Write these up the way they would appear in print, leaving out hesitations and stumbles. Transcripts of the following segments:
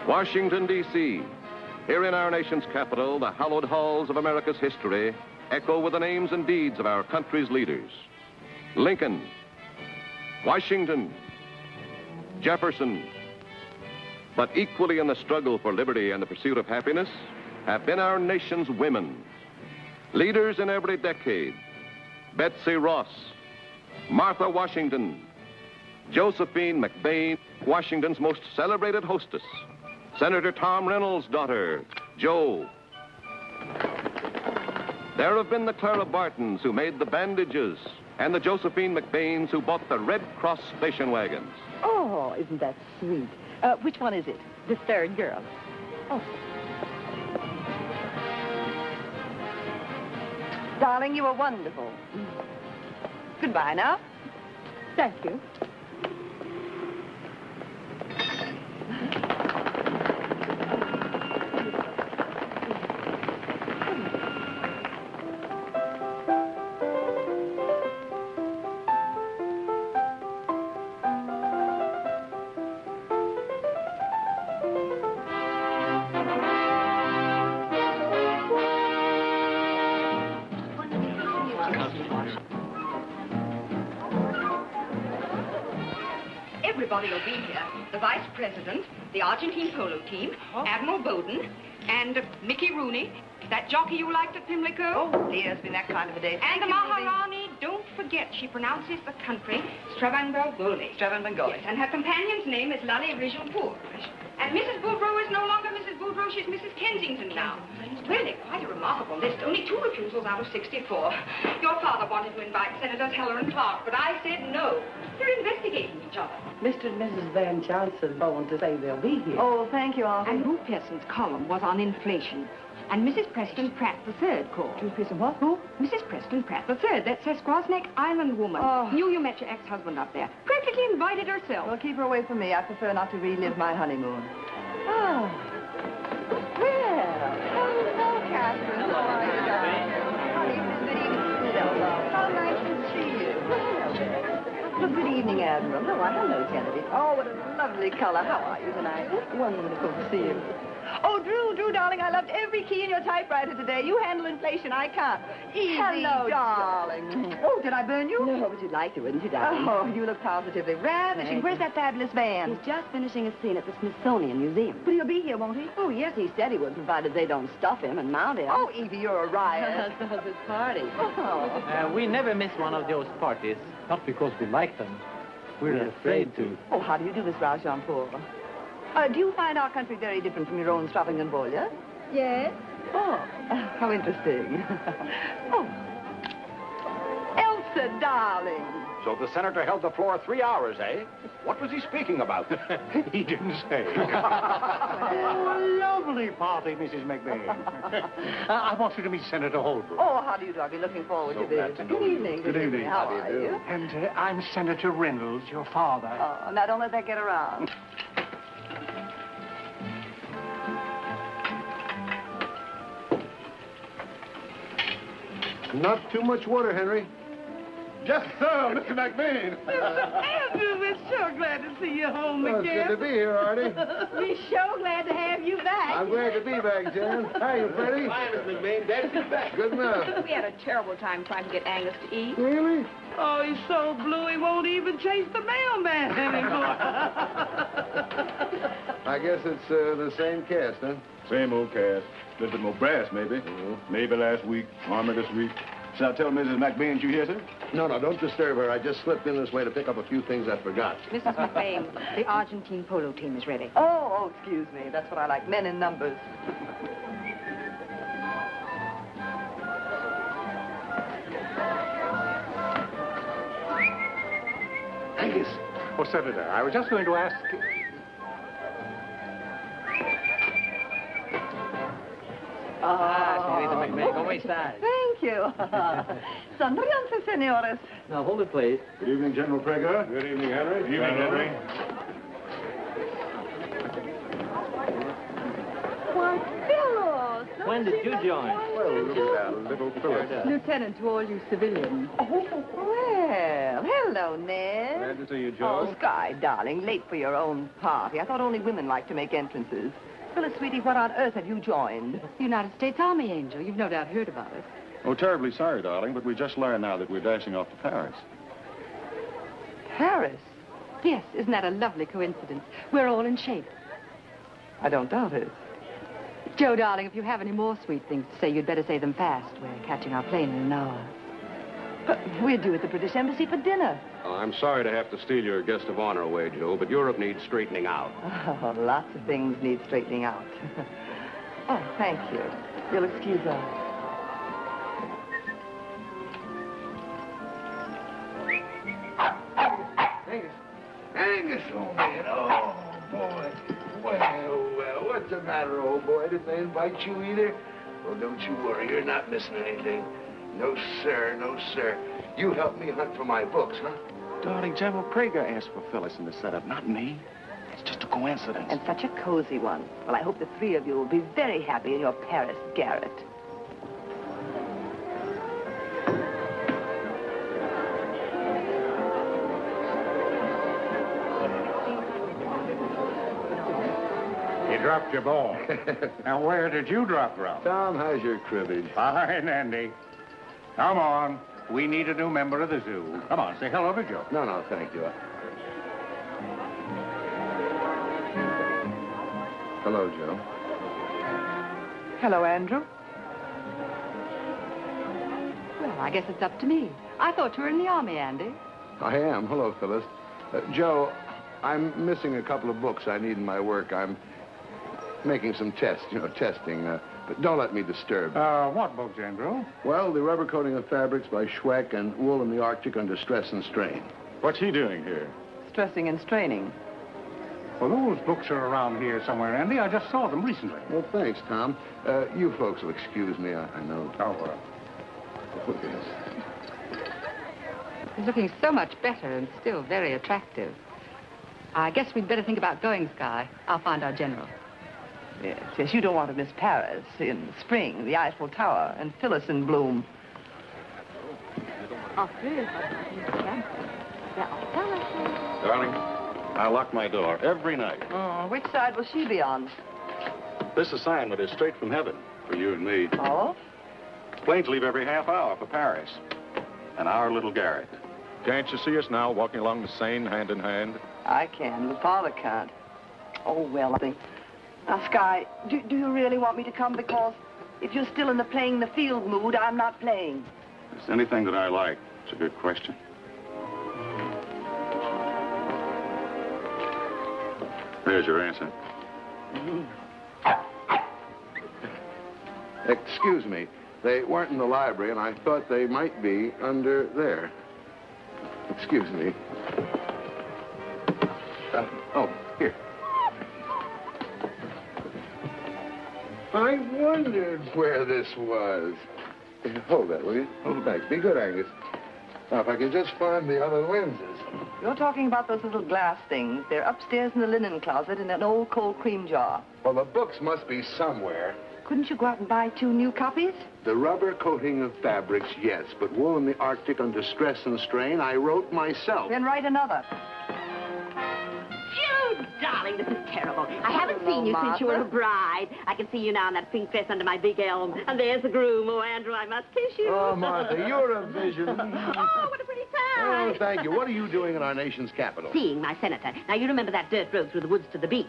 Washington, D.C. Here in our nation's capital, the hallowed halls of America's history echo with the names and deeds of our country's leaders. Lincoln, Washington, Jefferson. But equally in the struggle for liberty and the pursuit of happiness have been our nation's women. Leaders in every decade. Betsy Ross, Martha Washington, Josephine McBain, Washington's most celebrated hostess, Senator Tom Reynolds' daughter, Jo. There have been the Clara Bartons who made the bandages, and the Josephine McBains who bought the Red Cross station wagons. Oh, isn't that sweet? Which one is it? The third girl. Oh. Darling, you were wonderful. Goodbye now. Thank you. Everybody will be here. The Vice President, the Argentine polo team, Admiral Bowden, and Mickey Rooney, that jockey you liked at Pimlico. Oh, dear, it's been that kind of a day. And the Maharani, don't forget, she pronounces the country Stravanbangoli. Stravanbangoli. Yes, and her companion's name is Lally Rigelpour. And Mrs. Boudreau is no longer Mrs. Boudreau, she's Mrs. Kensington now. Really, quite a remarkable list. Only 2 refusals out of 64. Your father wanted to invite Senators Heller and Clark, but I said no. They're investigating each other. Mr. and Mrs. Van Johnson phoned to say they'll be here. Oh, thank you, Auntie. And Lou Pearson's column was on inflation. And Mrs. Preston Pratt III called. Lou Pearson what? Who? Mrs. Preston Pratt III, that Squasneck Island woman. Oh. Knew you met your ex-husband up there. Practically invited herself. Well, keep her away from me. I prefer not to relive my honeymoon. Oh. Well, hello, Catherine. Hello, how are you, darling? Good evening. Hello. How nice to see you. Hello there. Well, good evening, Admiral. Hello, Kennedy. Oh, what a lovely color. How are you tonight? Wonderful to see you. Oh, Drew, darling, I loved every key in your typewriter today. You handle inflation, I can't. Easy, Hello, darling. Oh, did I burn you? No, but you'd like to, wouldn't you, darling? Oh, you look positively ravishing. Where's that fabulous van? He's just finishing a scene at the Smithsonian Museum. But he'll be here, won't he? Oh, yes, he said he would, provided they don't stuff him and mount him. Oh, Evie, you're a riot. So's his party. Oh. We never miss one of those parties, not because we like them. We're afraid to. Oh, how do you do, Miss Rajanpour? Do you find our country very different from your own Stravangambolia? Yes. Oh, how interesting. Oh. Elsa, darling. So the senator held the floor 3 hours, eh? What was he speaking about? He didn't say. Oh, lovely party, Mrs. McBain. I want you to meet Senator Holbrook. Oh, how do you do? I'll be looking forward to this. Good evening. Good evening. How are you? And I'm Senator Reynolds, your father. Oh, now don't let that get around. Not too much water, Henry. Yes, sir, Mr. McBain. Andrew, we're so glad to see you home Well, it's good to be here, Artie. We're so glad to have you back. I'm glad to be back, Jan. Hi, you Freddie. Hi, Mr. McBain. Daddy's back. Good enough. We had a terrible time trying to get Angus to eat. Really? Oh, he's so blue he won't even chase the mailman anymore. I guess it's the same cast, huh? Same old cast. A little bit more brass, maybe. Maybe last week, armor this week. Shall I tell Mrs. McBain you here, sir? No, don't disturb her. I just slipped in this way to pick up a few things I forgot. Mrs. McBain, the Argentine polo team is ready. Oh, excuse me. That's what I like. Men in numbers. Angus. Oh, Senator, I was just going to ask... Senorita McBain, ¿cómo estás? Thank you. Sonríanse, señores. Now, hold it, please. Good evening, General Prager. Good evening, Henry. Good evening, Henry. What Phyllis! When did you join? Well, look at that little Phyllis. Lieutenant to all you civilians. Well, hello, Ned. Glad to see you, Joe. Oh, Sky, darling, late for your own party. I thought only women like to make entrances. Phyllis, sweetie, what on earth have you joined? The United States Army, Angel. You've no doubt heard about it. Oh, terribly sorry, darling, but we just learned now that we're dashing off to Paris. Paris? Yes, isn't that a lovely coincidence? We're all in shape. I don't doubt it. Joe, darling, if you have any more sweet things to say, you'd better say them fast. We're catching our plane in an hour. But we're due at the British Embassy for dinner. I'm sorry to have to steal your guest of honor away, Joe, but Europe needs straightening out. Oh, lots of things need straightening out. Oh, thank you. You'll excuse us. Angus, old man. Oh, boy. Well, what's the matter, old boy? Did they invite you either? Well, don't you worry. You're not missing anything. No, sir. No, sir. You help me hunt for my books, huh? Darling, General Prager asked for Phyllis in the setup, not me. It's just a coincidence. And such a cozy one. Well, I hope the three of you will be very happy in your Paris garret. You dropped your ball. Now, where did you drop, Ralph? Tom, how's your cribbage? Fine, Andy. Come on. We need a new member of the zoo. Come on, say hello to Joe. No, thank you. Hello, Joe. Hello, Andrew. Well, I guess it's up to me. I thought you were in the Army, Andy. I am. Hello, Phyllis. Joe, I'm missing a couple of books I need in my work. I'm making some tests, testing. But don't let me disturb. What books, Andrew? Well, the rubber coating of fabrics by WAC and wool in the Arctic under stress and strain. What's he doing here? Stressing and straining. Well, those books are around here somewhere, Andy. I just saw them recently. Well, thanks, Tom. You folks will excuse me, I know. Oh, Yes. He's looking so much better and still very attractive. I guess we'd better think about going, Sky. I'll find our general. Yes, you don't want to miss Paris in spring, the Eiffel Tower, and Phyllis in bloom. Darling, I lock my door every night. Oh, which side will she be on? This assignment is straight from heaven for you and me. Oh? Planes leave every half hour for Paris. And our little garret. Can't you see us now walking along the Seine hand in hand? I can, but Father can't. Oh, well, I think... Now, Sky, do you really want me to come? Because if you're still in the playing the field mood, I'm not playing. It's anything that I like. It's a good question. There's your answer. Excuse me. They weren't in the library, and I thought they might be under there. Excuse me. Oh, here. I wondered where this was. Hold that, will you? Hold it back. Be good, Angus. Now, if I could just find the other lenses. You're talking about those little glass things. They're upstairs in the linen closet in an old cold cream jar. Well, the books must be somewhere. Couldn't you go out and buy 2 new copies? The rubber coating of fabrics, yes, but wool in the Arctic under stress and strain, I wrote myself. Then write another. Jude, darling, this is terrible. I haven't seen you since you were a bride. I can see you now in that pink dress under my big elm. And there's the groom. Oh, Andrew, I must kiss you. Oh, Martha, you're a vision. Oh, what a pretty Oh, sight. thank you. What are you doing in our nation's capital? Seeing my senator. Now, you remember that dirt road through the woods to the beach?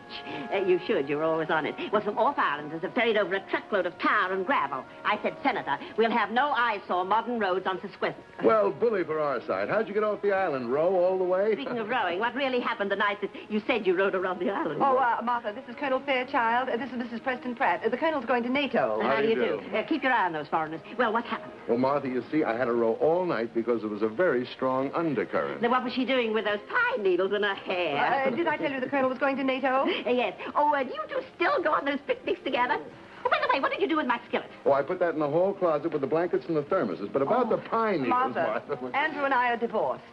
You should. You were always on it. Well, some off-islanders have ferried over a truckload of tar and gravel. I said, Senator, we'll have no eyesore modern roads on Sesquipus. Well, bully for our side. How'd you get off the island? Row all the way? Speaking of rowing, what really happened the night that you said you rode around the island? Oh, Martha, this is Colonel Fairchild. This is Mrs. Preston Pratt. The Colonel's going to NATO. How do you do? Keep your eye on those foreigners. Well, what happened? Well, Martha, you see, I had to row all night because there was a very strong undercurrent. Then what was she doing with those pine needles in her hair? Did I tell you the Colonel was going to NATO? Yes. Oh, do you two still go on those picnics together? Oh, by the way, what did you do with my skillet? Oh, I put that in the hall closet with the blankets and the thermoses. But about the pine needles, Martha, Martha... Andrew and I are divorced.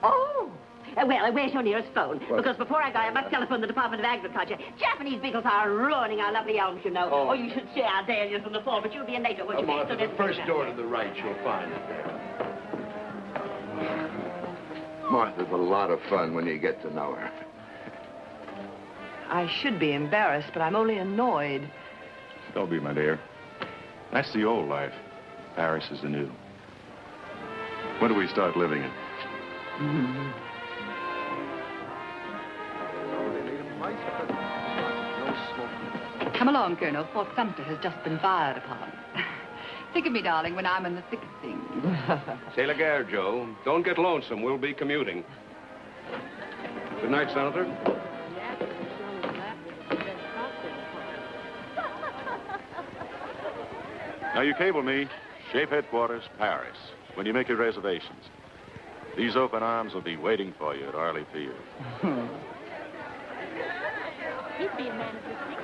Oh, Well, where's your nearest phone? Because before I go, I must telephone the Department of Agriculture. Japanese beetles are ruining our lovely elms, you know. Oh, you should see our dahlias in the fall, but you'll be in later, won't you? Martha, the first door to the right, you'll find it there. Martha's a lot of fun when you get to know her. I should be embarrassed, but I'm only annoyed. Don't be, my dear. That's the old life. Paris is the new. When do we start living it? Come along, Colonel. Fort Sumter has just been fired upon. Think of me, darling, when I'm in the thick of things. C'est la guerre, Joe. Don't get lonesome. We'll be commuting. Good night, Senator. Now, you cable me. Shape headquarters, Paris, when you make your reservations. These open arms will be waiting for you at Arley Field. He'd be a man of distinction.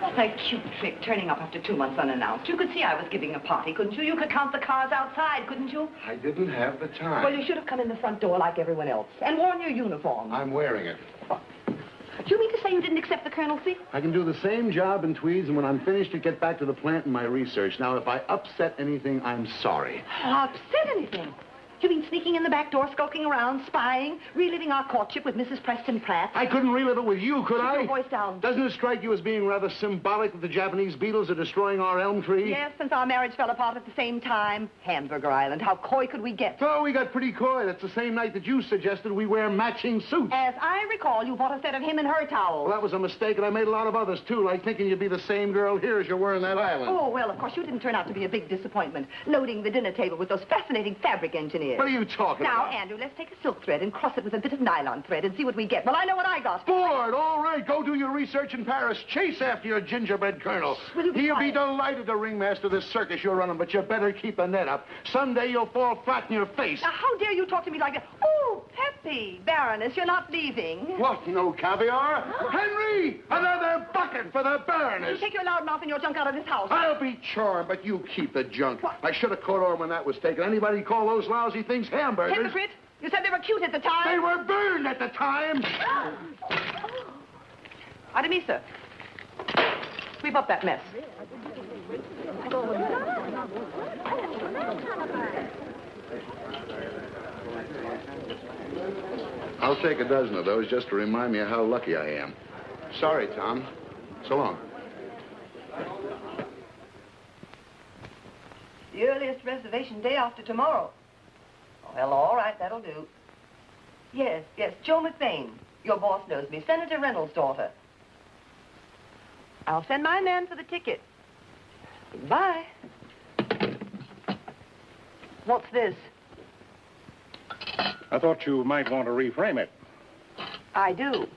What a cute trick, turning up after 2 months unannounced. You could see I was giving a party, couldn't you? You could count the cars outside, couldn't you? I didn't have the time. Well, you should have come in the front door like everyone else and worn your uniform. I'm wearing it. Do you mean to say you didn't accept the colonelcy? I can do the same job in tweeds, and when I'm finished, to get back to the plant and my research. Now, if I upset anything, I'm sorry. Upset anything? You mean sneaking in the back door, skulking around, spying, reliving our courtship with Mrs. Preston Pratt? I couldn't relive it with you, could I? Keep your voice down. Doesn't it strike you as being rather symbolic that the Japanese beetles are destroying our elm tree? Yes, since our marriage fell apart at the same time. Hamburger Island. How coy could we get? Oh, we got pretty coy. That's the same night that you suggested we wear matching suits. As I recall, you bought a set of him and her towels. Well, that was a mistake, and I made a lot of others, too, like thinking you'd be the same girl here as you were in that island. Oh, well, of course, you didn't turn out to be a big disappointment, loading the dinner table with those fascinating fabric engineers. What are you talking Now, about? Andrew, let's take a silk thread and cross it with a bit of nylon thread and see what we get. Well, I know what I got. Bored, all right. Go do your research in Paris. Chase after your gingerbread colonel. Will you be He'll be quiet? delighted to ringmaster this circus you're running, but you better keep a net up. Someday you'll fall flat in your face. Now, how dare you talk to me like that? Oh, Peppy, Baroness, you're not leaving. What, no caviar? Henry, another bucket for the Baroness. You take your loud mouth and your junk out of this house. I'll be charmed, but you keep the junk. What? I should have caught on when that was taken. Anybody call those lousy things hamburgers? Hypocrite, you said they were cute at the time. They were burned at the time. Pardon me, sir. Sweep up that mess. I'll take a dozen of those just to remind me of how lucky I am. Sorry, Tom. So long. The earliest reservation day after tomorrow. Oh, well, all right, that'll do. Yes, Joe McBain. Your boss knows me. Senator Reynolds' daughter. I'll send my man for the ticket. Goodbye. What's this? I thought you might want to reframe it. I do.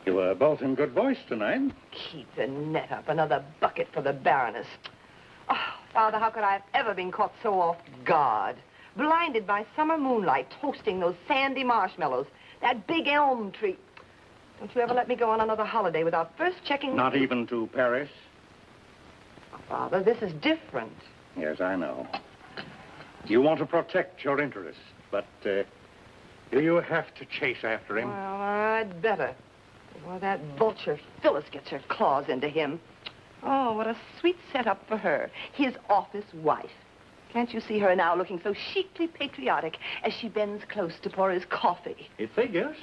You were both in good voice tonight. Keep the net up. Another bucket for the Baroness. Oh, Father, how could I have ever been caught so off guard? Blinded by summer moonlight, toasting those sandy marshmallows. That big elm tree. Don't you ever let me go on another holiday without first checking... Not even to Paris? Oh, Father, this is different. Yes, I know. You want to protect your interests, but do you have to chase after him? Well, I'd better. Before that vulture Phyllis gets her claws into him. Oh, what a sweet setup for her. His office wife. Can't you see her now looking so chicly patriotic as she bends close to pour his coffee? It figures.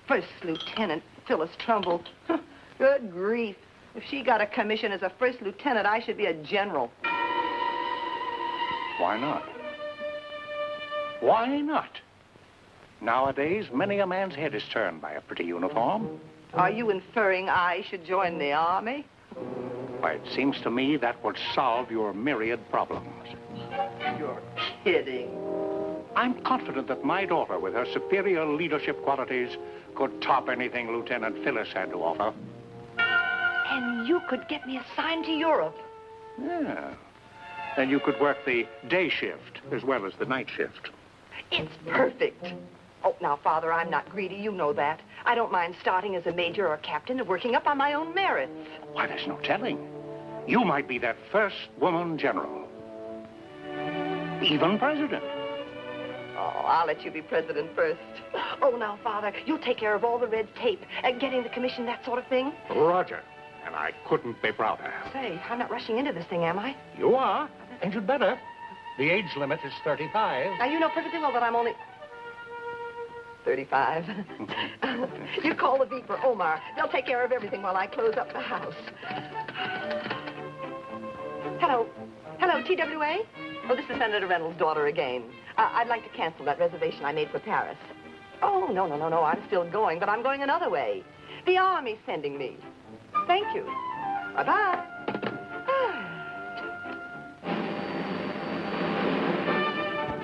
First Lieutenant Phyllis Trumbull. Good grief. If she got a commission as a first lieutenant, I should be a general. Why not? Why not? Nowadays, many a man's head is turned by a pretty uniform. Are you inferring I should join the army? Why, it seems to me that would solve your myriad problems. You're kidding. I'm confident that my daughter, with her superior leadership qualities, could top anything Lieutenant Phyllis had to offer. And you could get me assigned to Europe. Yeah. Then you could work the day shift as well as the night shift. It's perfect. Oh, now, Father, I'm not greedy. You know that. I don't mind starting as a major or a captain and working up on my own merits. Why, there's no telling. You might be that first woman general. Even president. Oh, I'll let you be president first. Oh, now, Father, you'll take care of all the red tape, getting the commission, that sort of thing. Roger. And I couldn't be prouder. Say, I'm not rushing into this thing, am I? You are, and you'd better. The age limit is 35. Now, you know perfectly well that I'm only 35. You call the beeper, Omar. They'll take care of everything while I close up the house. Hello. Hello, TWA? Oh, this is Senator Reynolds' daughter again. I'd like to cancel that reservation I made for Paris. Oh, no. I'm still going, but I'm going another way. The Army's sending me. Thank you. Bye-bye.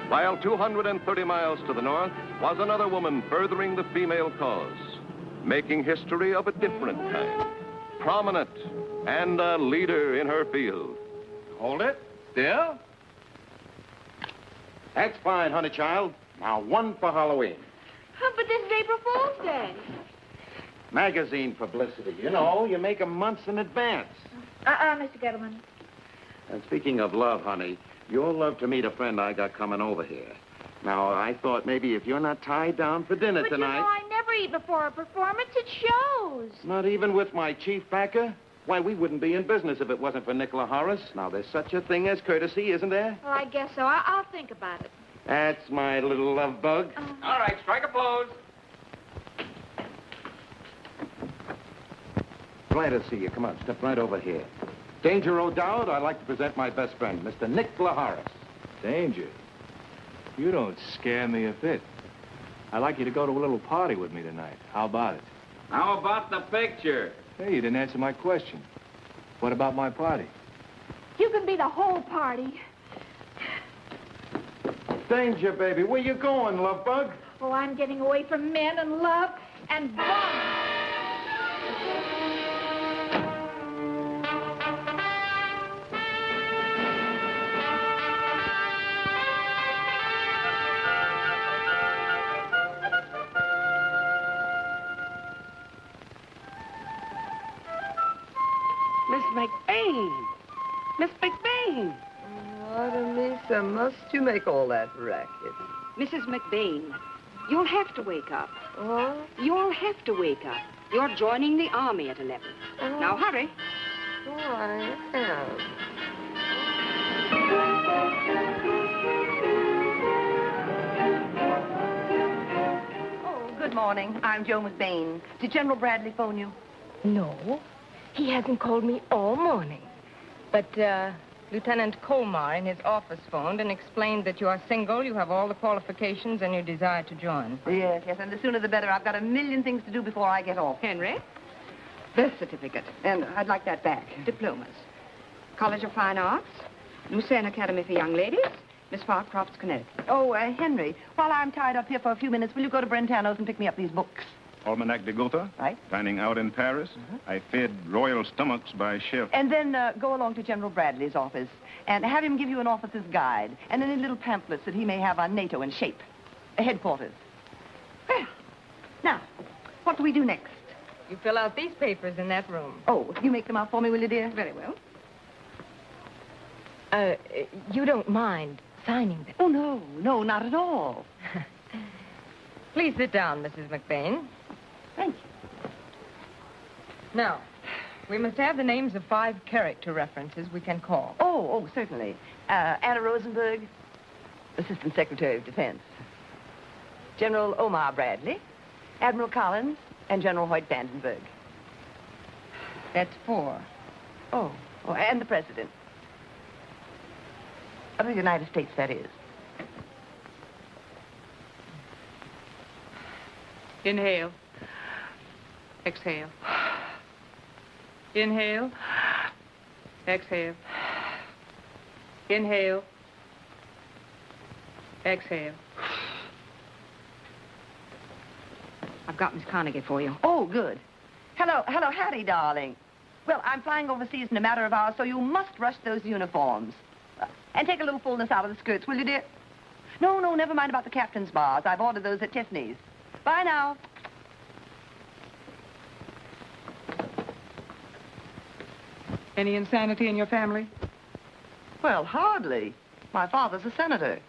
While 230 miles to the north was another woman furthering the female cause, making history of a different kind. Prominent and a leader in her field. Hold it. Still? That's fine, honey child. Now, one for Halloween. But this is April Fool's Day. Magazine publicity. You know, you make 'em months in advance. Mr. Gettleman. And speaking of love, honey, you'll love to meet a friend I got coming over here. Now, I thought maybe if you're not tied down for dinner tonight... But you know, I never eat before a performance. It shows. Not even with my chief backer? Why, we wouldn't be in business if it wasn't for Nicola Horace. Now, there's such a thing as courtesy, isn't there? Well, I guess so. I'll think about it. That's my little love bug. All right, strike a pose. Glad to see you. Come on, step right over here. Danger O'Dowd, I'd like to present my best friend, Mr. Nicola Horace. Danger? You don't scare me a bit. I'd like you to go to a little party with me tonight. How about it? How about the picture? Hey, you didn't answer my question. What about my party? You can be the whole party. Danger, baby. Where you going, love bug? Oh, I'm getting away from men and love and bombs. Miss McBain. Miss McBain. Artemisa, must you make all that racket? Mrs. McBain, you'll have to wake up. What? You'll have to wake up. You're joining the Army at 11. Now, hurry. Oh, I am. Oh, good morning. I'm Joe McBain. Did General Bradley phone you? No, he hasn't called me all morning. But, Lieutenant Colmar in his office phoned and explained that you are single, you have all the qualifications, and you desire to join. Yes, and the sooner the better. I've got a million things to do before I get off. Henry, birth certificate. And I'd like that back. Diplomas. College of Fine Arts. Lucerne Academy for Young Ladies. Miss Farcroft's, Connecticut. Oh, Henry, while I'm tied up here for a few minutes, will you go to Brentano's and pick me up these books? Almanac de Gotha. Right. Dining out in Paris. I fed royal stomachs by chef. And then go along to General Bradley's office and have him give you an officer's guide and any little pamphlets that he may have on NATO and shape. Headquarters. Well, now, what do we do next? You fill out these papers in that room. Oh, you make them out for me, will you, dear? Very well. You don't mind signing them? Oh, no, not at all. Please sit down, Mrs. McBain. Thank you. Now, we must have the names of 5 character references we can call. Oh, certainly. Anna Rosenberg, Assistant Secretary of Defense. General Omar Bradley, Admiral Collins, and General Hoyt Vandenberg. That's 4. Oh, and the President. Of the United States, that is. Inhale. Exhale. Inhale. Exhale. Inhale. Exhale. I've got Miss Carnegie for you. Oh, good. Hello, Hattie, darling. Well, I'm flying overseas in a matter of hours, so you must rush those uniforms. And take a little fullness out of the skirts, will you, dear? No, never mind about the captain's bars. I've ordered those at Tiffany's. Bye now. Any insanity in your family? Well, hardly. My father's a senator.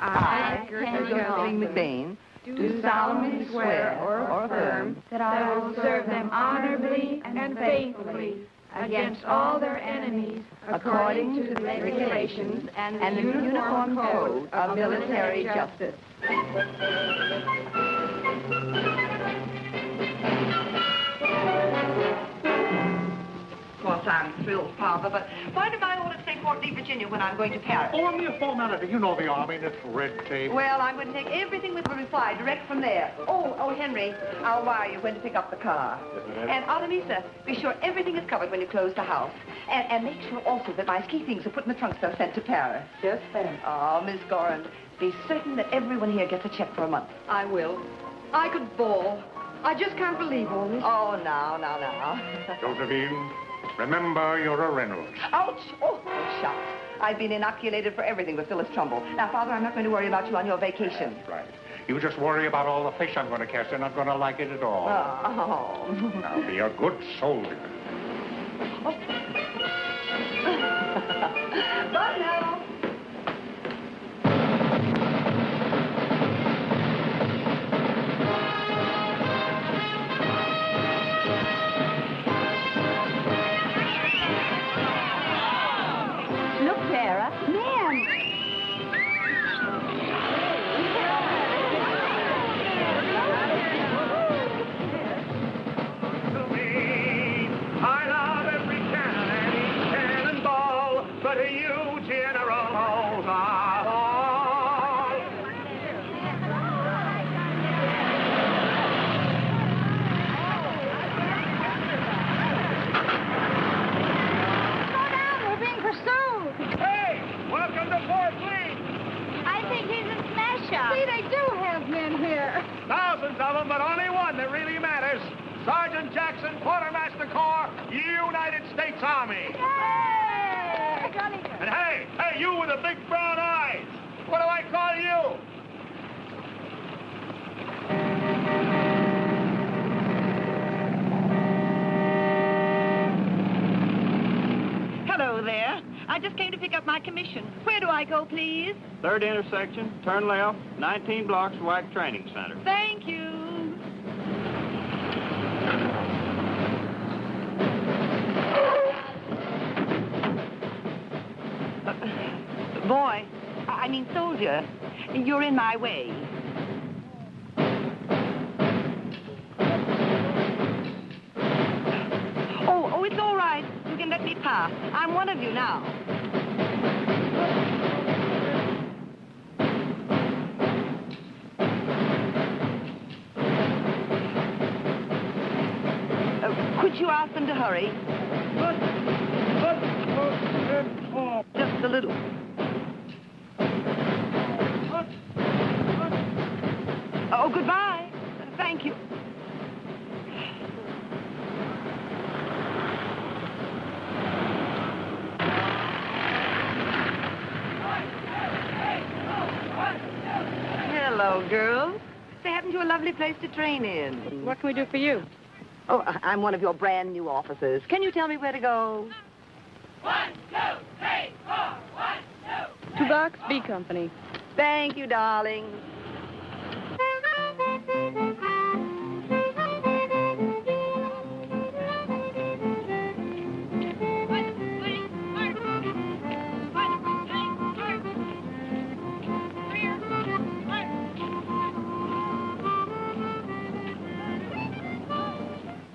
I, Gertrude McBain, do solemnly swear or affirm that I will serve them honorably and faithfully against all their enemies according to the regulations and the uniform code of military justice. Of course, I'm thrilled, Father, but why do my orders say Fort Lee, Virginia, when I'm going to Paris? Oh, a mere formality. You know the Army, and it's red tape. Well, I'm going to take everything with a reply direct from there. Oh, Henry, I'll wire you when to pick up the car. And Artemisa, be sure everything is covered when you close the house. And make sure also that my ski things are put in the trunks that are sent to Paris. Yes, ma'am. Oh, Miss Gorham, be certain that everyone here gets a check for a month. I will. I could bawl. I just can't believe all this. Oh, now. Josephine, remember you're a Reynolds. Ouch! Oh, shucks. I've been inoculated for everything with Phyllis Trumbull. Now, Father, I'm not going to worry about you on your vacation. Right. You just worry about all the fish I'm going to catch. They're not going to like it at all. Oh. I'll be a good soldier. Bye now. Look, Clara. Ma'am. I love every cannon and each cannonball, but you, General, hold our all. Slow down, we're being pursued. Hey, welcome to Fort Lee. I think he's a smash up. See, they do have men here. Thousands of them, but only one that really matters. Sergeant Jackson, Quartermaster Corps, United States Army. Hey! And hey, you with the big brown eyes. What do I call you? Hello there. I just came to pick up my commission. Where do I go, please? Third intersection, turn left, 19 blocks, WAC Training Center. Thank you. Boy, I mean soldier, you're in my way. Oh, it's all right. You can let me pass. I'm one of you now. Could you ask them to hurry? Just a little. Oh, goodbye. Thank you. Hello, girls. They happen to a lovely place to train in. What can we do for you? Oh, I'm one of your brand new officers. Can you tell me where to go? 1, 2, 3, 4. 1, 2. 2 Box B Company. Thank you, darling.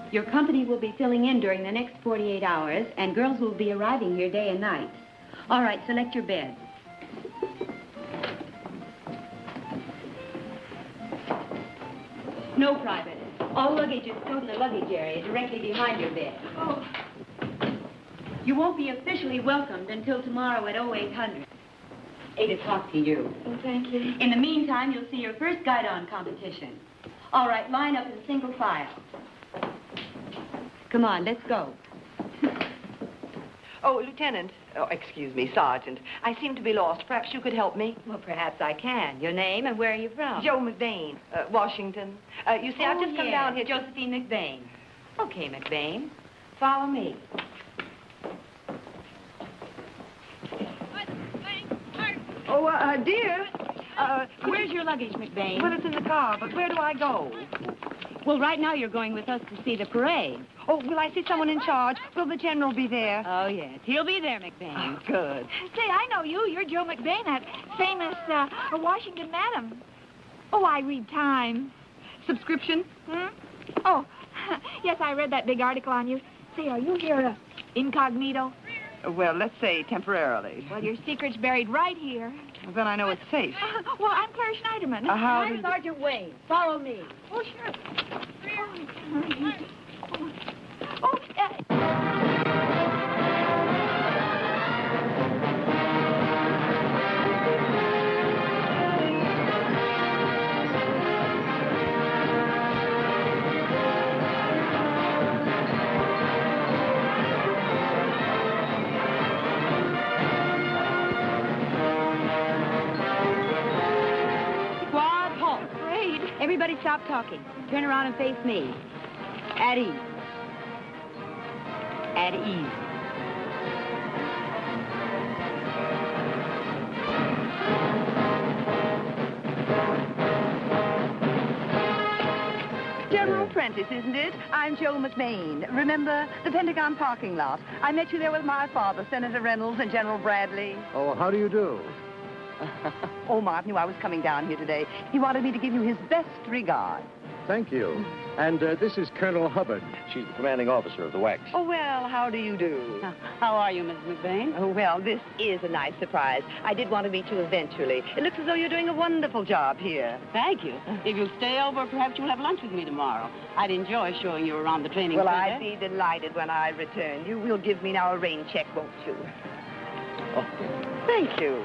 Your company will be filling in during the next 48 hours, and girls will be arriving here day and night. All right, select your beds. No private. All luggage is stored in the luggage area directly behind your bed. Oh. You won't be officially welcomed until tomorrow at 0800. 8 o'clock to you. Oh, thank you. In the meantime, you'll see your first guide-on competition. All right, line up in single file. Come on, let's go. Oh, Lieutenant. Oh, excuse me, Sergeant. I seem to be lost. Perhaps you could help me? Well, perhaps I can. Your name and where are you from? Joe McBain, Washington. You see, I've just come down here. Josephine McBain. Okay, McBain. Follow me. Oh, dear. Where's your luggage, McBain? Well, it's in the car, but where do I go? Well, right now you're going with us to see the parade. Oh, will I see someone in charge? Will the general be there? Oh, yes. He'll be there, McBain. Oh, good. Say, I know you. You're Joe McBain, that famous Washington madam. Oh, I read Time. Subscription? Hmm? Oh, yes, I read that big article on you. Say, are you here incognito? Well, let's say temporarily. Well, your secret's buried right here. Well, then I know it's safe. Well, I'm Claire Schneiderman. How I'm Sergeant Wayne. Follow me. Oh, sure. Squad, halt. Everybody stop talking. Turn around and face me. At ease. At ease. General Prentice, isn't it? I'm Joe McBain. Remember the Pentagon parking lot? I met you there with my father, Senator Reynolds, and General Bradley. Oh, how do you do? Oh, Mark knew I was coming down here today. He wanted me to give you his best regards. Thank you. And this is Colonel Hubbard. She's the commanding officer of the WAC. Oh, well, how do you do? How are you, Mrs. McBain? Oh, well, this is a nice surprise. I did want to meet you eventually. It looks as though you're doing a wonderful job here. Thank you. If you'll stay over, perhaps you'll have lunch with me tomorrow. I'd enjoy showing you around the training Well, center. I'd be delighted when I return. You will give me now a rain check, won't you? Oh, thank you.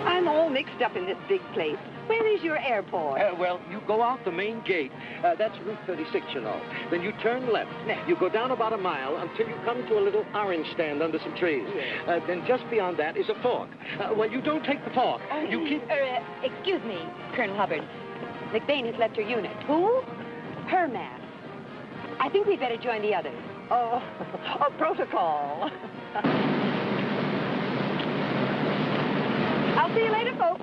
I'm all mixed up in this big place. Where is your airport? Well, you go out the main gate. That's Route 36, you know. Then you turn left. You go down about a mile until you come to a little orange stand under some trees. Then just beyond that is a fork. Well, you don't take the fork. You keep... Excuse me, Colonel Hubbard. McBain has left her unit. Who? Her man. I think we'd better join the others. Oh, protocol. I'll see you later, folks.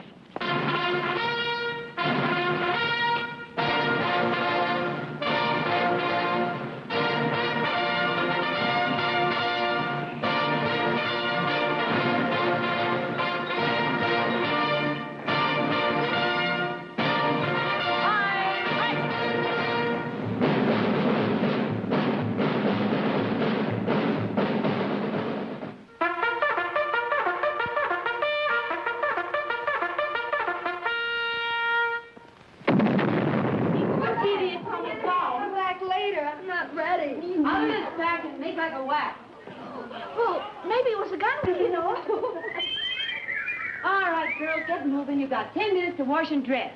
I'll just back and make like a WAC. Well, maybe it was a gun, you know. All right, girls, get moving. You've got 10 minutes to wash and dress.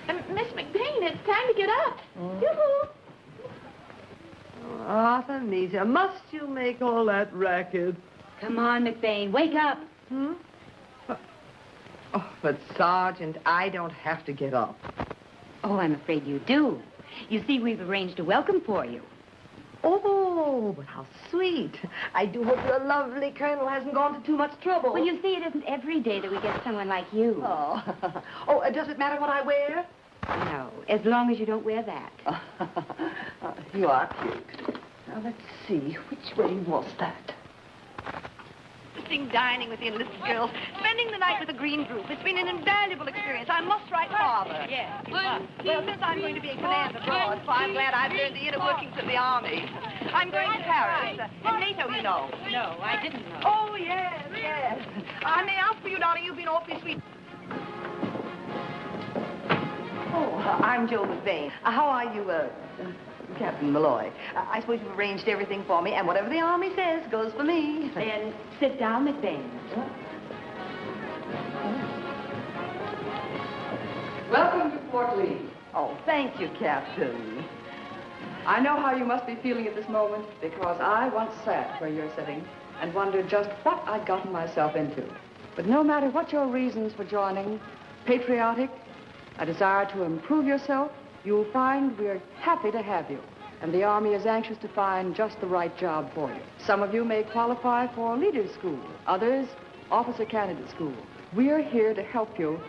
Miss McBain, it's time to get up. Yoo-hoo. Artemisia, must you make all that racket? Come on, McBain, wake up. Hmm? Oh, but, Sergeant, I don't have to get up. Oh, I'm afraid you do. You see, we've arranged a welcome for you. Oh, but how sweet. I do hope your lovely colonel hasn't gone to too much trouble. Well, you see, it isn't every day that we get someone like you. Oh, oh, does it matter what I wear? No, as long as you don't wear that. You are cute. Now, let's see. Which way was that? Dining with the enlisted girls, spending the night with a green group. It's been an invaluable experience. I must write Father. Yes. Well, since I'm going to be in command abroad, so I'm glad I've learned the inner workings of the army. I'm going to Paris. And NATO, you know. No, I didn't know. Oh, yes, yes. I may ask for you, darling. You've been awfully sweet. Oh, I'm Joe McBain. How are you, Captain Malloy? I suppose you've arranged everything for me, and whatever the Army says goes for me. Then sit down, McBain. Welcome to Fort Lee. Oh, thank you, Captain. I know how you must be feeling at this moment, because I once sat where you're sitting and wondered just what I'd gotten myself into. But no matter what your reasons for joining, patriotic, a desire to improve yourself, you'll find we're happy to have you. And the Army is anxious to find just the right job for you. Some of you may qualify for leader's school, others, officer candidate school. We're here to help you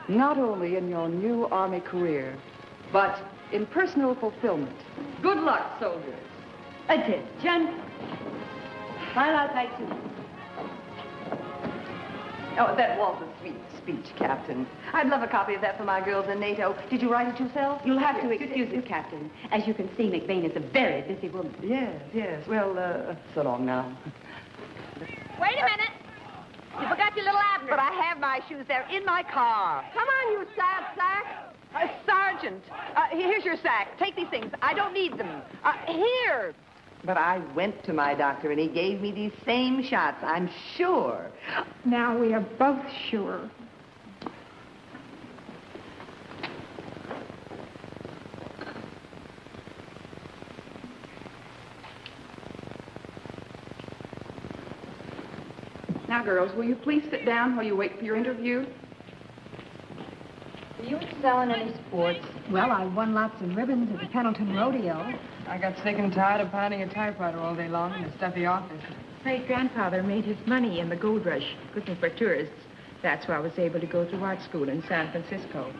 not only in your new Army career, but in personal fulfillment. Good luck, soldiers. Attention. Highlight light two. Oh, that was a sweet speech, Captain. I'd love a copy of that for my girls in NATO. Did you write it yourself? You'll have to excuse us, Captain. As you can see, McBain is a very busy woman. Yes. Well, so long now. Wait a minute. You forgot your little Abner. But I have my shoes. They're in my car. Come on, you sad sack. Sergeant, here's your sack. Take these things. I don't need them. Here. But I went to my doctor, and he gave me these same shots, I'm sure. Now we are both sure. Now, girls, will you please sit down while you wait for your interview? Are you excelling any sports? Well, I won lots of ribbons at the Pendleton Rodeo. I got sick and tired of pounding a typewriter all day long in a stuffy office. Great-grandfather made his money in the gold rush, looking for tourists. That's why I was able to go to art school in San Francisco.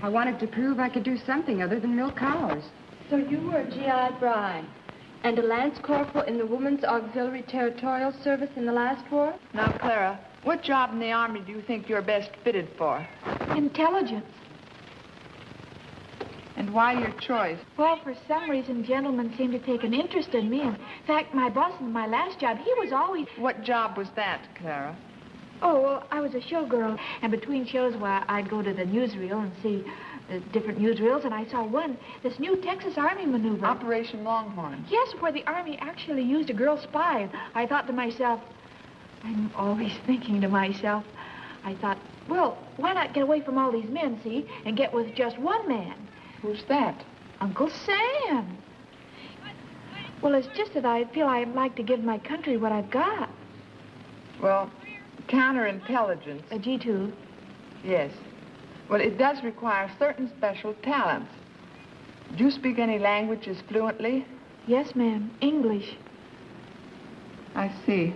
I wanted to prove I could do something other than milk cows. So you were a GI bride and a lance corporal in the Women's Auxiliary Territorial Service in the last war? Now, Clara, what job in the Army do you think you're best fitted for? Intelligence. And why your choice? Well, for some reason, gentlemen seem to take an interest in me. In fact, my boss in my last job, he was always... What job was that, Clara? Oh, well, I was a showgirl. And between shows, well, I'd go to the newsreel and see the different newsreels. And I saw one, this new Texas Army maneuver. Operation Longhorn. Yes, where the Army actually used a girl spy. I thought to myself, I'm always thinking to myself, I thought, well, why not get away from all these men, see, and get with just one man? Who's that? Uncle Sam. Well, it's just that I feel I'd like to give my country what I've got. Well, counterintelligence. A G2. Yes. Well, it does require certain special talents. Do you speak any languages fluently? Yes, ma'am. English. I see.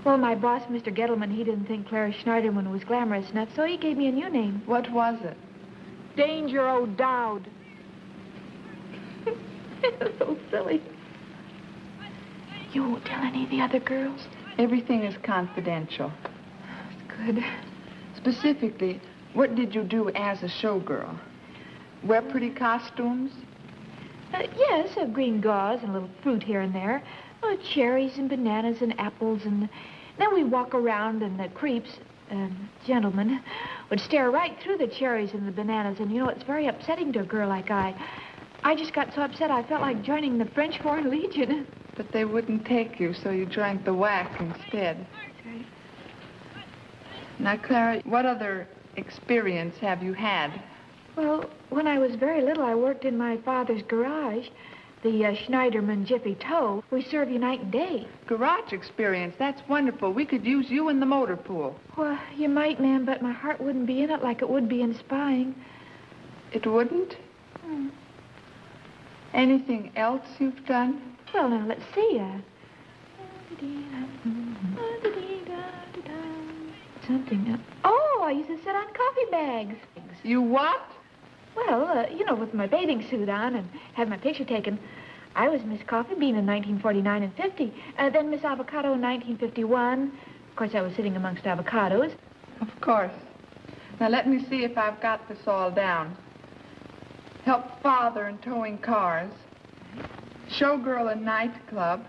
Well, my boss, Mr. Gettleman, he didn't think Clara Schneiderman was glamorous enough, so he gave me a new name. What was it? Danger O'Dowd. So silly. You won't tell any of the other girls? Everything is confidential. That's good. Specifically, what did you do as a showgirl? Wear pretty costumes? Yes, green gauze and a little fruit here and there. Cherries and bananas and apples, and then we walk around, and the creeps, gentlemen, would stare right through the cherries and the bananas, and, you know, it's very upsetting to a girl like I just got so upset I felt like joining the French Foreign Legion. But they wouldn't take you, so you joined the WAC instead. That's right. Now, Clara, what other experience have you had? Well, when I was very little, I worked in my father's garage, the Schneiderman Jiffy Tow. We serve you night and day. Garage experience, that's wonderful. We could use you in the motor pool. Well, you might, ma'am, but my heart wouldn't be in it like it would be in spying. It wouldn't? Anything else you've done? Well, now, let's see. Something. Oh, I used to sit on coffee bags. You what? Well, you know, with my bathing suit on and have my picture taken. I was Miss Coffee Bean in 1949 and 50. Then Miss Avocado in 1951. Of course, I was sitting amongst avocados. Of course. Now, let me see if I've got this all down. Help father in towing cars. Showgirl in nightclub.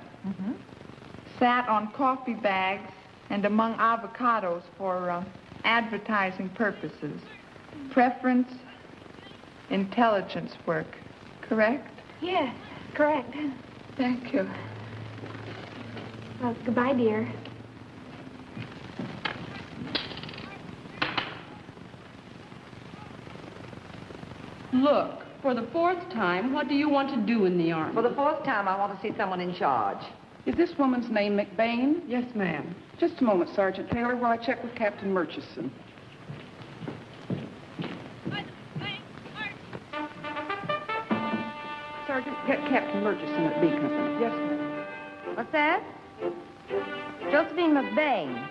Sat on coffee bags and among avocados for advertising purposes. Preference, intelligence work. Correct? Yes, correct. Thank you. Well, goodbye, dear. Look, for the fourth time, what do you want to do in the Army? For the fourth time, I want to see someone in charge. Is this woman's name McBain? Yes, ma'am. Just a moment, Sergeant Taylor, while I check with Captain Murchison. Sergeant, get Captain Murchison at B Company. Yes, ma'am. What's that? Josephine McBain.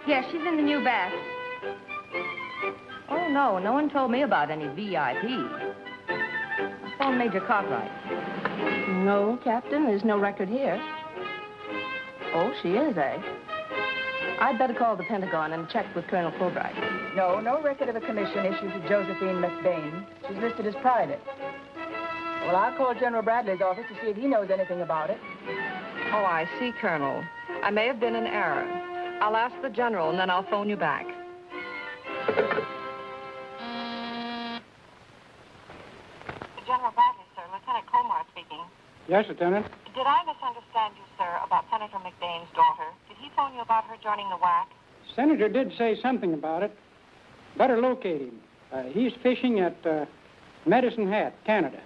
Yes, she's in the new bath. Oh, no. No one told me about any VIP. Phone Major Cartwright. No, Captain, there's no record here. Oh, she is, eh? I'd better call the Pentagon and check with Colonel Fulbright. No, no record of a commission issued to Josephine McBain. She's listed as private. Well, I'll call General Bradley's office to see if he knows anything about it. Oh, I see, Colonel. I may have been in error. I'll ask the General, and then I'll phone you back. General Bradley, sir. Lieutenant Colmar speaking. Yes, Lieutenant. Did I misunderstand you, sir, about Senator McBain's daughter? Did he phone you about her joining the WAC? Senator did say something about it. Better locate him. He's fishing at Medicine Hat, Canada.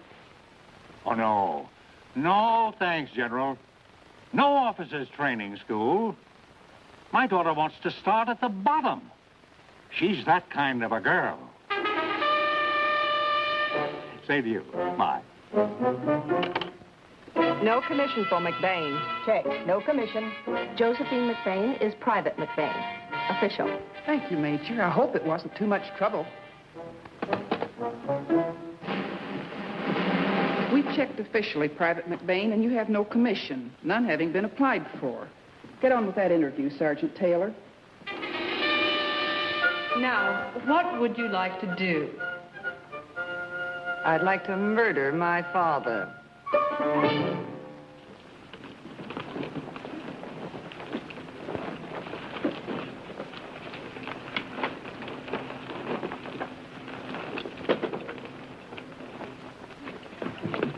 Oh, no. No, thanks, General. No officers' training school. My daughter wants to start at the bottom. She's that kind of a girl. Say to you, bye. No commission for McBain. Check. No commission. Josephine McBain is Private McBain. Official. Thank you, Major. I hope it wasn't too much trouble. We checked officially, Private McBain, and you have no commission, none having been applied for. Get on with that interview, Sergeant Taylor. Now, what would you like to do? I'd like to murder my father.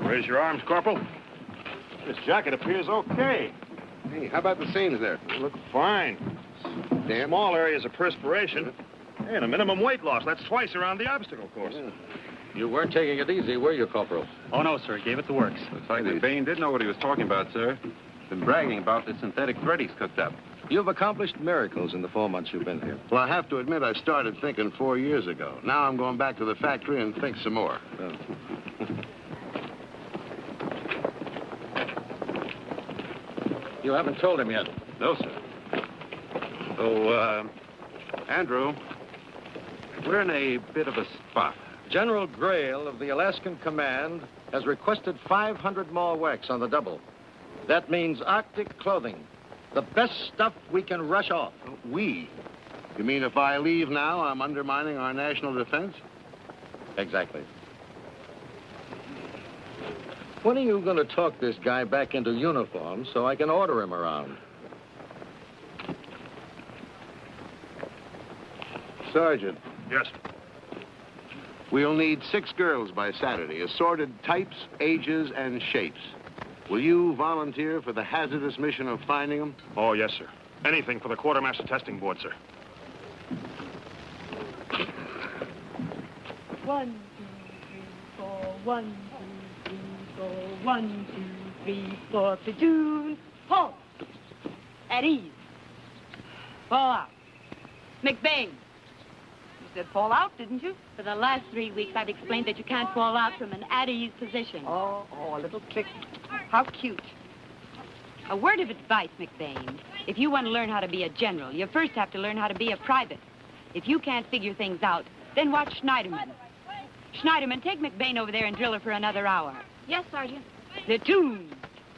Raise your arms, Corporal. This jacket appears okay. Hey, how about the seams there? They look fine. Damn. Small areas of perspiration. Hey, and a minimum weight loss. That's twice around the obstacle course. Yeah. You weren't taking it easy, were you, Corporal? Oh, no, sir. Gave it the works. Looks like McBain did know what he was talking about, sir. Been bragging about the synthetic thread he's cooked up. You've accomplished miracles in the 4 months you've been here. Well, I have to admit I started thinking 4 years ago. Now I'm going back to the factory and think some more. Oh. You haven't told him yet. No, sir. So, Andrew, we're in a bit of a spot. General Grail of the Alaskan Command has requested 500 more WACs on the double. That means Arctic clothing. The best stuff we can rush off. We? You mean if I leave now, I'm undermining our national defense? Exactly. When are you going to talk this guy back into uniform so I can order him around? Sergeant. Yes. We'll need 6 girls by Saturday, assorted types, ages, and shapes. Will you volunteer for the hazardous mission of finding them? Oh, yes, sir. Anything for the Quartermaster Testing Board, sir. 1, 2, 3, 4. 1, 2, 3, 4. 1, 2, 3, 4. Platoon. Halt. At ease. Fall out. McBain. You said fall out, didn't you? For the last 3 weeks, I've explained that you can't fall out from an at ease position. Oh, a little click. How cute. A word of advice, McBain. If you want to learn how to be a general, you first have to learn how to be a private. If you can't figure things out, then watch Schneiderman. Schneiderman, take McBain over there and drill her for another hour. Yes, Sergeant. Platoon.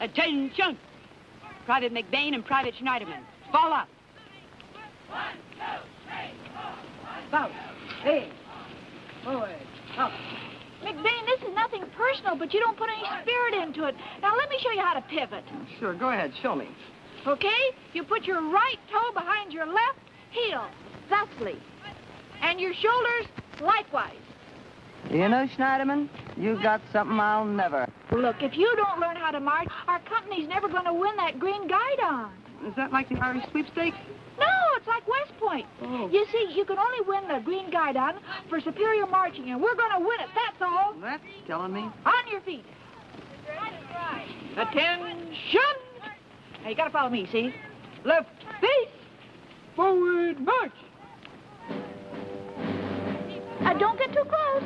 Attention. Private McBain and Private Schneiderman. Fall up. 1, 2, 3, 4. About. Hey. Forward. Up. McBain, this is nothing personal, but you don't put any spirit into it. Now, let me show you how to pivot. Sure, go ahead. Show me. Okay? You put your right toe behind your left heel, thusly. And your shoulders likewise. You know, Schneiderman, you got something I'll never. Look, if you don't learn how to march, our company's never going to win that green guidon. Is that like the Irish sweepstakes? No, it's like West Point. Oh. You see, you can only win the green guidon for superior marching, and we're going to win it, that's all. That's telling me. On your feet. Attention! Now, you gotta follow me, see? Left face, forward march. Don't get too close.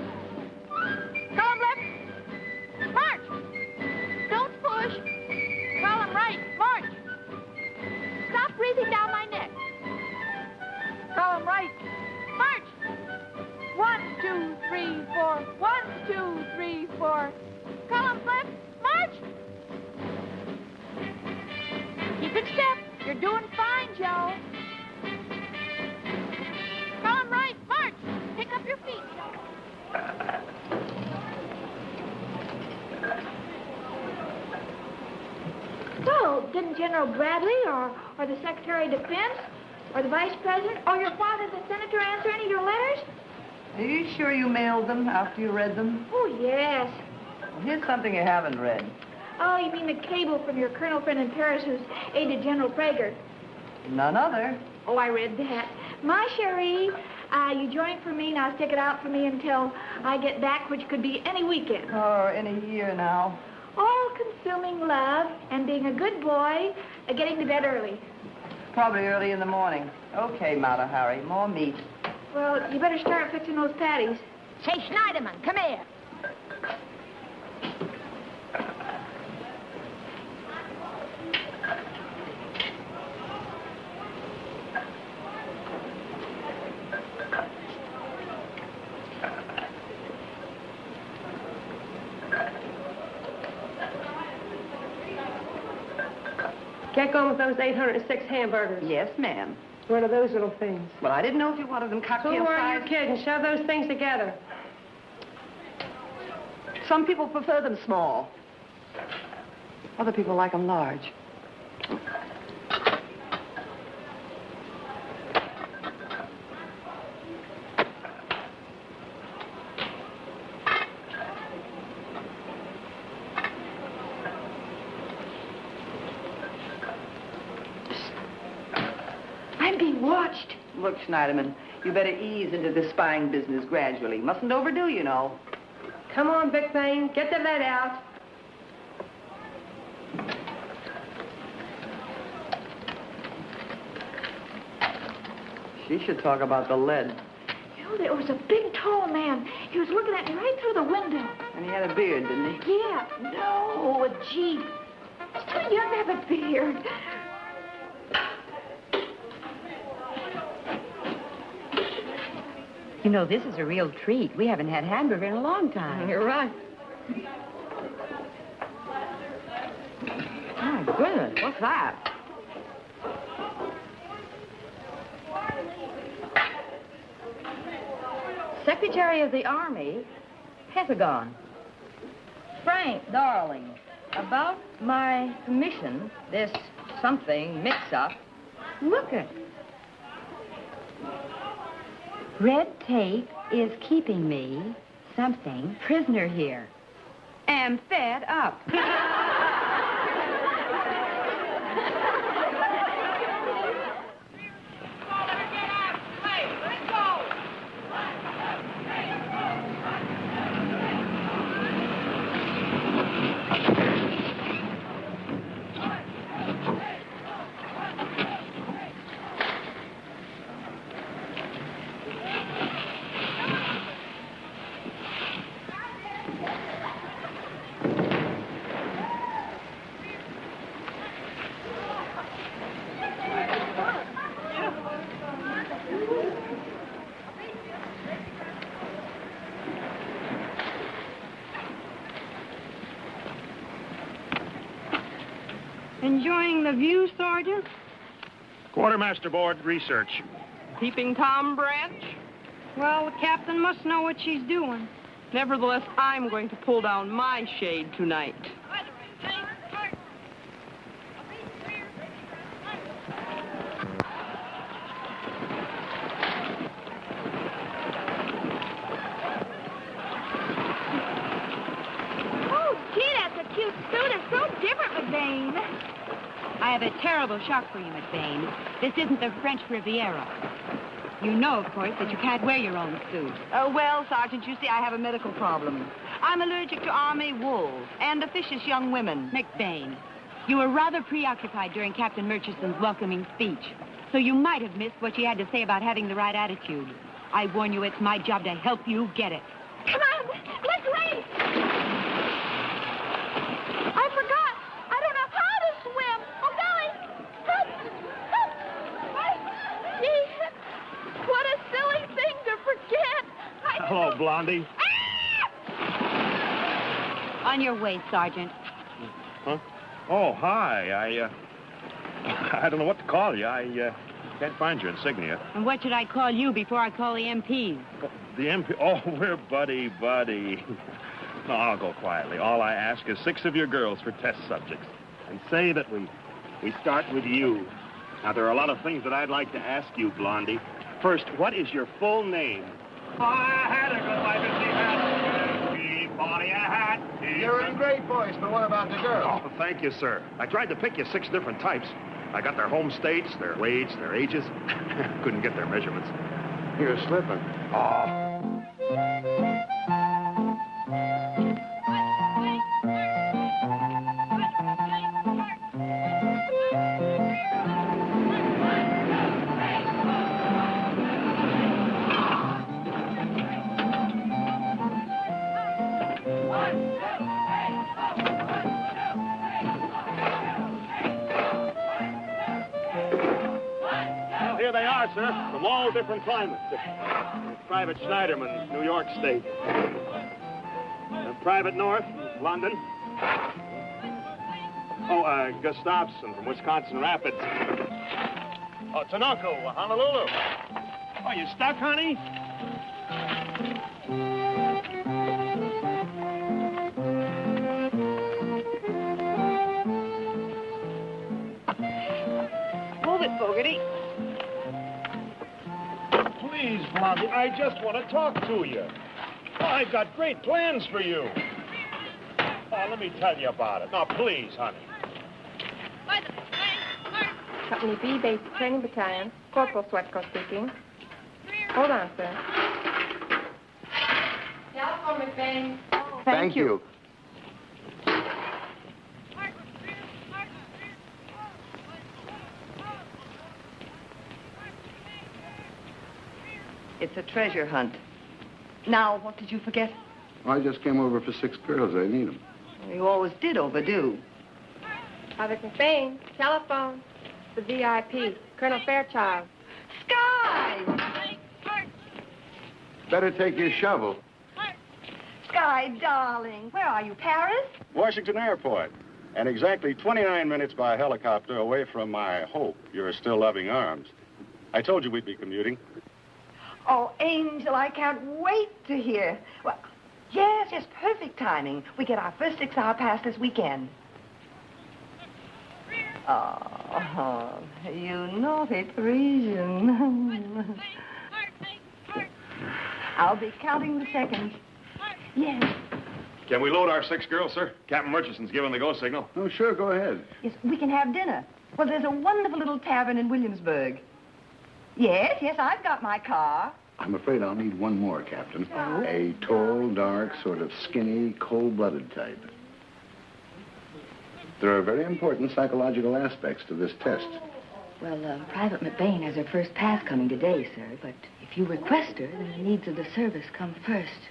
Column left, march. Don't push. Column right, march. Stop breathing down my neck. Column right, march. 1, 2, 3, 4. 1, 2, 3, 4. Column left, march. Keep it step. You're doing fine, Joe. Column right, march. Pick up your feet. So, didn't General Bradley or the Secretary of Defense or the Vice President or your father, the Senator, answer any of your letters? Are you sure you mailed them after you read them? Oh, yes. Well, here's something you haven't read. Oh, you mean the cable from your colonel friend in Paris who's aide to General Prager? None other. Oh, I read that. My cherie, you join for me, now stick it out for me until I get back, which could be any weekend. Or any year now. All-consuming love and being a good boy, getting to bed early. Probably early in the morning. Okay, Mata Hari, more meat. Well, you better start fixing those patties. Say, Schneiderman, come here. Get going with those 806 hamburgers. Yes, ma'am. What are those little things? Well, I didn't know if you wanted them cocktail Who are size. you kidding? Shove those things together. Some people prefer them small. Other people like them large. I'm being watched. Look, Schneiderman, you better ease into this spying business gradually. Mustn't overdo, you know. Come on, Big Bane. Get the lead out. She should talk about the lead. You know, there was a big, tall man. He was looking at me right through the window. And he had a beard, didn't he? Yeah. No, a Jeep. He's too young to have a beard. You know, this is a real treat. We haven't had hamburger in a long time. You're right. My goodness, what's that? Secretary of the Army, Pentagon. Frank, darling, about my commission, this something mix-up, look at it. Red tape is keeping me, something, prisoner here. Am fed up. Enjoying the view, Sergeant? Quartermaster Board research. Peeping Tom branch? Well, the captain must know what she's doing. Nevertheless, I'm going to pull down my shade tonight. Oh, gee, that's a cute suit. It's so different, McBain. I have a terrible shock for you, McBain. This isn't the French Riviera. You know, of course, that you can't wear your own suit. Oh, well, Sergeant, you see, I have a medical problem. I'm allergic to army wool and officious young women. McBain, You were rather preoccupied during Captain Murchison's welcoming speech, so you might have missed what she had to say about having the right attitude. I warn you, it's my job to help you get it. Come on, let's race! I forgot. I don't know how to swim. Oh, golly! Help! Help! Gee, what a silly thing to forget. Hello, Blondie. On your way, Sergeant. Huh? Oh, hi. I don't know what to call you. I can't find your insignia. And what should I call you before I call the MPs? The MP... Oh, we're buddy. No, I'll go quietly. All I ask is 6 of your girls for test subjects. And say that we start with you. Now, there are a lot of things that I'd like to ask you, Blondie. First, what is your full name? I had a good life if she had body a hat. You're in great voice, but what about the girls? Oh, thank you, sir. I tried to pick you 6 different types. I got their home states, their weights, their ages. Couldn't get their measurements. You're slipping. Oh. Here they are, sir, from all different climates. Private Schneiderman, New York State. Private North, London. Oh, Gustafson from Wisconsin Rapids. Oh, Tinoco, Honolulu. Oh, you stuck, honey? Move it, Fogarty. Please, Blondie, I just want to talk to you. Oh, I've got great plans for you. Oh, let me tell you about it. Now, please, honey. Company B, Basic Training Battalion. Corporal Swetko speaking. Hold on, sir. Telephone, McBain. Thank you. It's a treasure hunt. Now, what did you forget? I just came over for 6 girls. I need them. You always did overdo. Private McBain. Telephone. The VIP. Colonel Fairchild. Sky! Better take your shovel. Sky, darling, where are you, Paris? Washington Airport. And exactly 29 minutes by helicopter away from my hope, your still loving arms. I told you we'd be commuting. Oh, Angel, I can't wait to hear. Well, yes, perfect timing. We get our first 6-hour pass this weekend. Oh, you naughty Parisian. I'll be counting the seconds. Yes. Can we load our 6 girls, sir? Captain Murchison's given the go signal. Oh, sure, go ahead. Yes, we can have dinner. Well, there's a wonderful little tavern in Williamsburg. Yes, I've got my car. I'm afraid I'll need one more, Captain. Oh? A tall, dark, sort of skinny, cold-blooded type. There are very important psychological aspects to this test. Well, Private McBain has her first pass coming today, sir, but if you request her, then the needs of the service come first.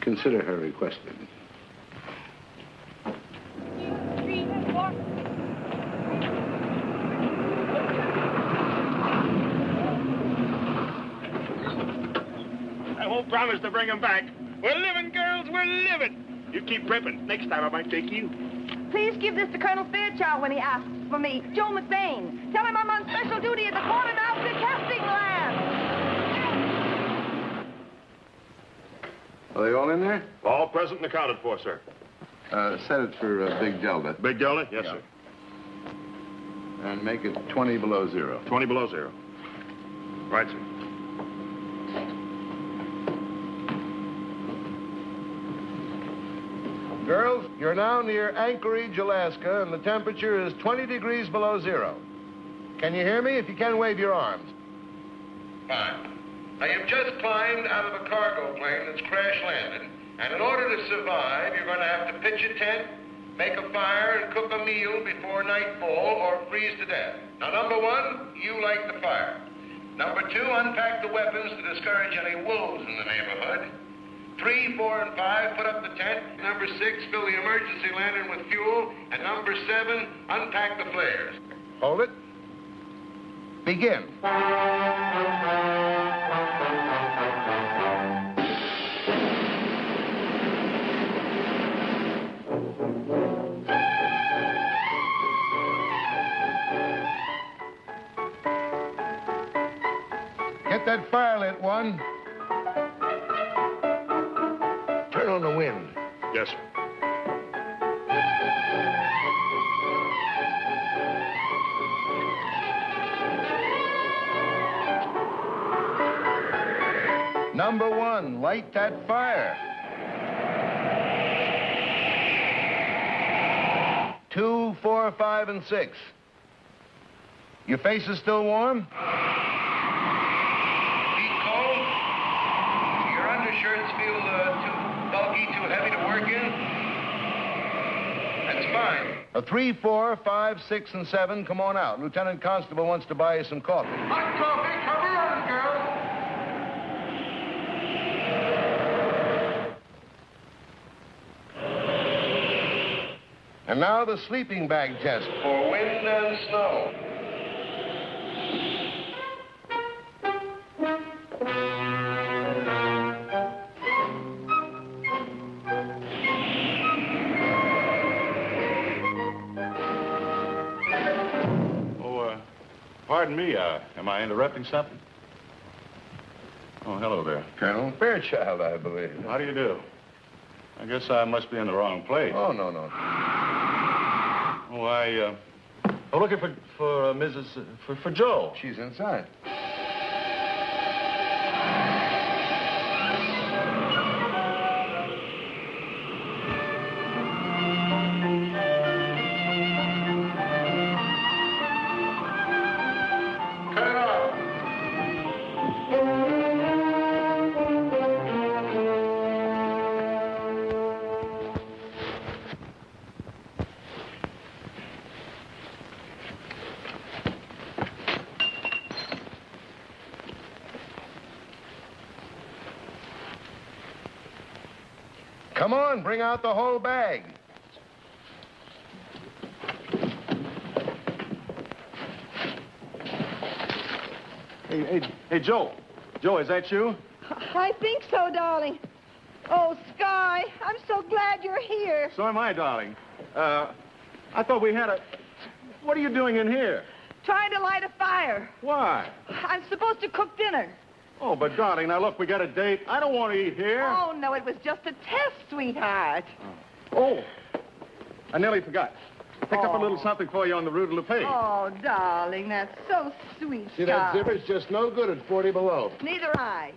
Consider her requested. I won't promise to bring him back. We're living, girls, we're living. You keep ripping. Next time I might take you. Please give this to Colonel Fairchild when he asks for me. Joe McBain. Tell him I'm on special duty at the Quarter Outfit Casting Lab. Are they all in there? All present and accounted for, sir. Set it for Big Delta. Big Delta? Yes, sir. And make it 20 below 0. 20 below 0. Right, sir. Girls, you're now near Anchorage, Alaska, and the temperature is 20 degrees below 0. Can you hear me? If you can, wave your arms. Fine. Now, you've just climbed out of a cargo plane that's crash landed, and in order to survive, you're going to have to pitch a tent, make a fire and cook a meal before nightfall or freeze to death. Now, number 1, you light the fire. Number 2, unpack the weapons to discourage any wolves in the neighborhood. 3, 4, and 5, put up the tent. Number 6, fill the emergency lantern with fuel. And number 7, unpack the flares. Hold it. Begin. Get that fire lit, one. Turn on the wind. Yes, sir. Number 1, light that fire. 2, 4, 5, and 6. Your face is still warm? Feet cold? Your undershirts feel too bulky, too heavy to work in? That's fine. 3, 4, 5, 6, and 7, come on out. Lieutenant Constable wants to buy you some coffee. Hot coffee, come on, girl. And now the sleeping bag test for wind and snow. Pardon me, am I interrupting something? Oh, hello there. Colonel Fairchild, I believe. How do you do? I guess I must be in the wrong place. Oh, no. Oh, I'm looking for Mrs. for Joe. She's inside. Come on, bring out the whole bag. Hey, Joe. Joe, is that you? I think so, darling. Oh, Sky, I'm so glad you're here. So am I, darling. I thought we had a... What are you doing in here? Trying to light a fire. Why? I'm supposed to cook dinner. Oh, but darling, now look, we got a date. I don't want to eat here. Oh, no, it was just a test, sweetheart. Oh, I nearly forgot. Picked up a little something for you on the route to LePage. Oh, darling, that's so sweet, See, that zipper's just no good at 40 below. Neither I.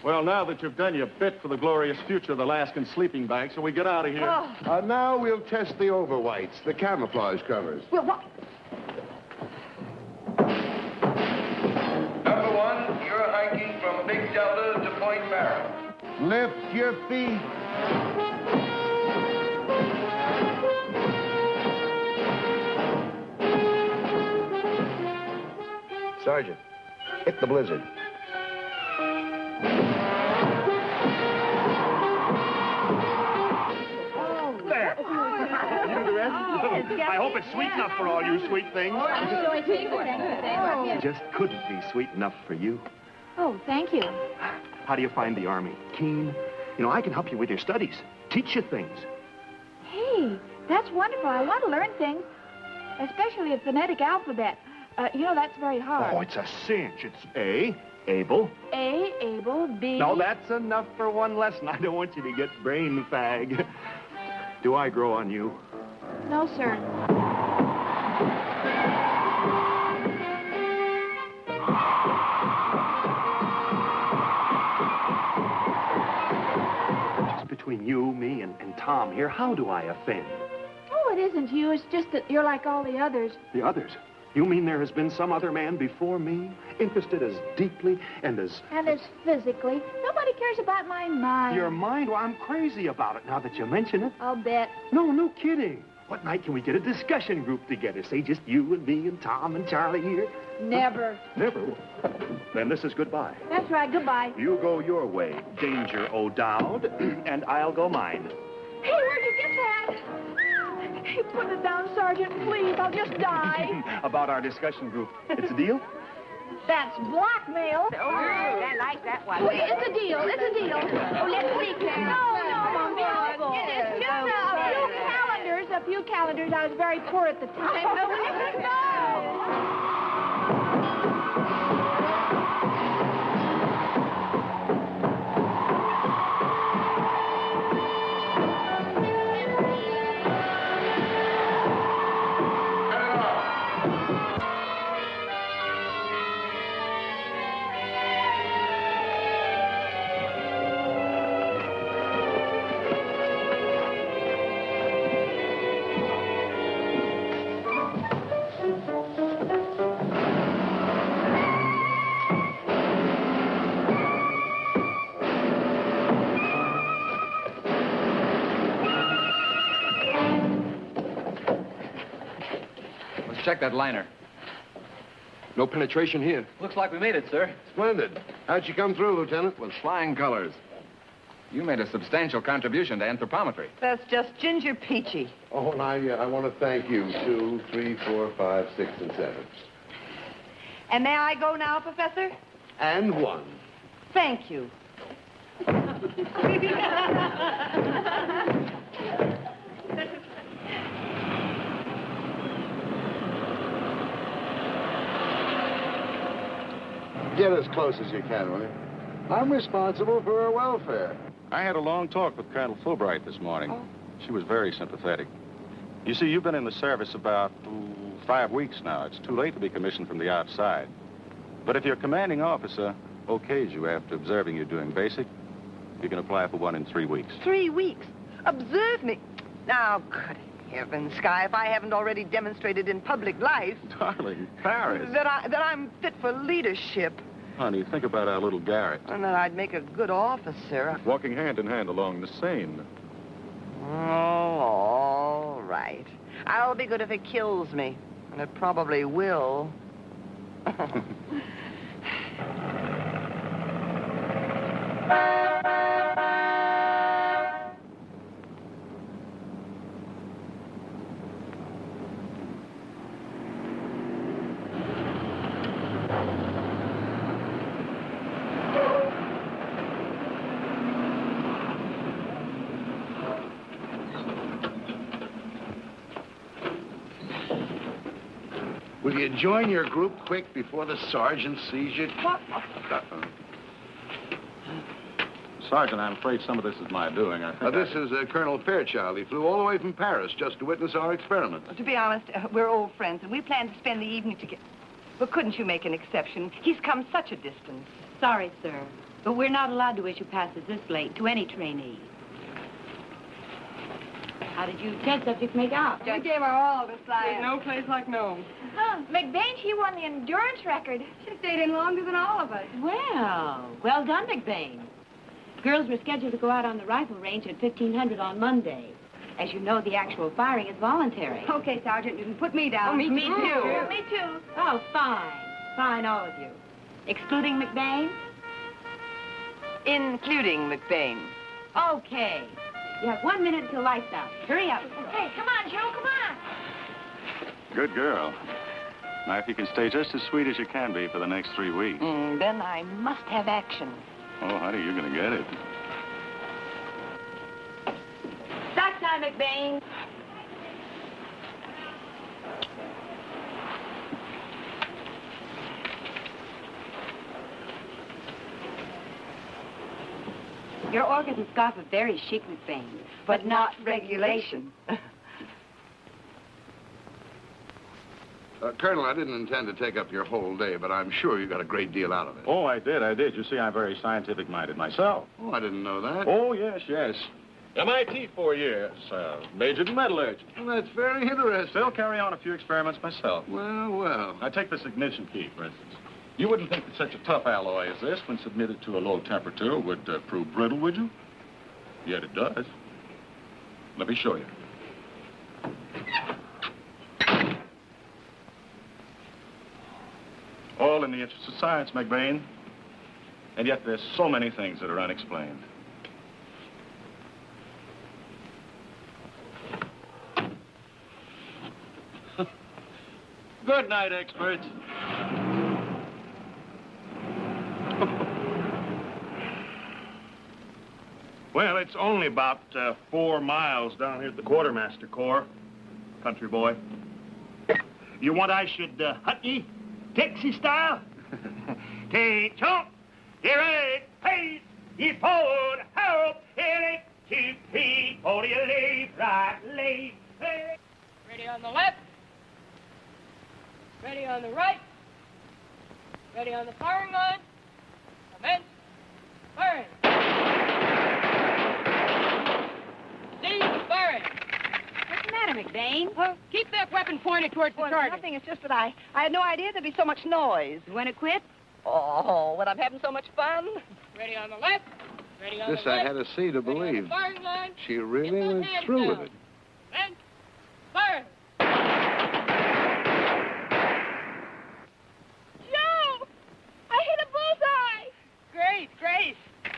Well, now that you've done your bit for the glorious future of the Alaskan sleeping bag, so we get out of here. Oh. Now we'll test the overwhites, the camouflage covers. Well, what? Number 1, you're hiking from Big Delta to Point Barrow. Lift your feet. Sergeant, hit the blizzard. There. You do the rest? I hope it's sweet enough for all you sweet things. It just couldn't be sweet enough for you. Oh, thank you. How do you find the Army? Keen? You know, I can help you with your studies. Teach you things. Hey, that's wonderful. I want to learn things, especially the phonetic alphabet. You know, that's very hard. Oh, it's a cinch. It's A, able. A, able, B... No, that's enough for one lesson. I don't want you to get brain fag. Do I grow on you? No, sir. Just between you, me, and Tom here, how do I offend? Oh, it isn't you. It's just that you're like all the others. The others? You mean there has been some other man before me, interested as deeply and as... And as physically. Nobody cares about my mind. Your mind? Well, I'm crazy about it now that you mention it. I'll bet. No kidding. What night can we get a discussion group together? Say just you and me and Tom and Charlie here? Never. Never? Then this is goodbye. That's right, goodbye. You go your way, Danger O'Dowd, and I'll go mine. Hey, where'd you get that? Hey, put it down, Sergeant, please. I'll just die. About our discussion group. It's a deal? That's blackmail. Oh, I like that one. Oh, it's a deal. It's a deal. Oh, let's see, Claire. No. It's just a few calendars. I was very poor at the time. Check that liner. No penetration here. Looks like we made it, sir. Splendid. How'd you come through, Lieutenant? With flying colors. You made a substantial contribution to anthropometry. That's just Ginger Peachy. Oh, and I want to thank you. 2, 3, 4, 5, 6, and 7. And may I go now, Professor? And 1. Thank you. Get as close as you can, will you? I'm responsible for her welfare. I had a long talk with Colonel Fulbright this morning. Oh. She was very sympathetic. You see, you've been in the service about 5 weeks now. It's too late to be commissioned from the outside. But if your commanding officer okays you after observing you doing basic, you can apply for one in 3 weeks. 3 weeks? Observe me. Now, good heavens, Sky, if I haven't already demonstrated in public life... Darling, Paris. That I'm fit for leadership. Honey, think about our little Garrett. And that I'd make a good officer. Walking hand in hand along the Seine. Oh, all right. I'll be good if it kills me. And it probably will. Will you join your group quick before the sergeant sees you? What? Sergeant, I'm afraid some of this is my doing. This is Colonel Fairchild. He flew all the way from Paris just to witness our experiment. To be honest, we're old friends, and we plan to spend the evening together. But couldn't you make an exception? He's come such a distance. Sorry, sir, but we're not allowed to issue passes this late to any trainee. How did you test subjects make out? We gave our all to science. There's no place like Nome. Huh, McBain, she won the endurance record. She stayed in longer than all of us. Well done, McBain. Girls were scheduled to go out on the rifle range at 1500 on Monday. As you know, the actual firing is voluntary. Okay, Sergeant, you can put me down. Oh, me too. Me too. Oh, fine. Fine, all of you. Excluding McBain? Including McBain. Okay. You have 1 minute until lights out. Hurry up. Okay, come on, Joe, come on. Good girl. Now, if you can stay just as sweet as you can be for the next 3 weeks. Then I must have action. Oh, honey, you're going to get it. Start time, McBain. Your organs and scarf are very chic, McBain, but not regulation. Colonel, I didn't intend to take up your whole day, but I'm sure you got a great deal out of it. Oh, I did. You see, I'm very scientific-minded myself. Oh, I didn't know that. Oh, yes. MIT 4 years. Majored in metallurgy. Well, that's very interesting. Still carry on a few experiments myself. Well, well. I take this ignition key, for instance. You wouldn't think that such a tough alloy as this, when submitted to a low temperature, would prove brittle, would you? Yet it does. Let me show you. All in the interest of science, McBain. And yet there's so many things that are unexplained. Good night, experts. Well, it's only about 4 miles down here at the quartermaster corps, country boy. You want I should hut ye, Texas style? Take chomp, here it, hey, ye forward, help, here it, 2, 3, 4, you leave, right, leave, hey. Ready on the left. Ready on the right. Ready on the firing line. Commence. Firing. Cease firing. What's the matter, McBain? Well, keep that weapon pointed towards the target. Nothing. It's just that I had no idea there'd be so much noise. You want to quit? Oh, when I'm having so much fun. Ready on the left. Ready on This the I left. had to see to Ready on the believe. firing line. She really Get those went hands through down. with it. And fire. Joe! I hit a bullseye! Great, great.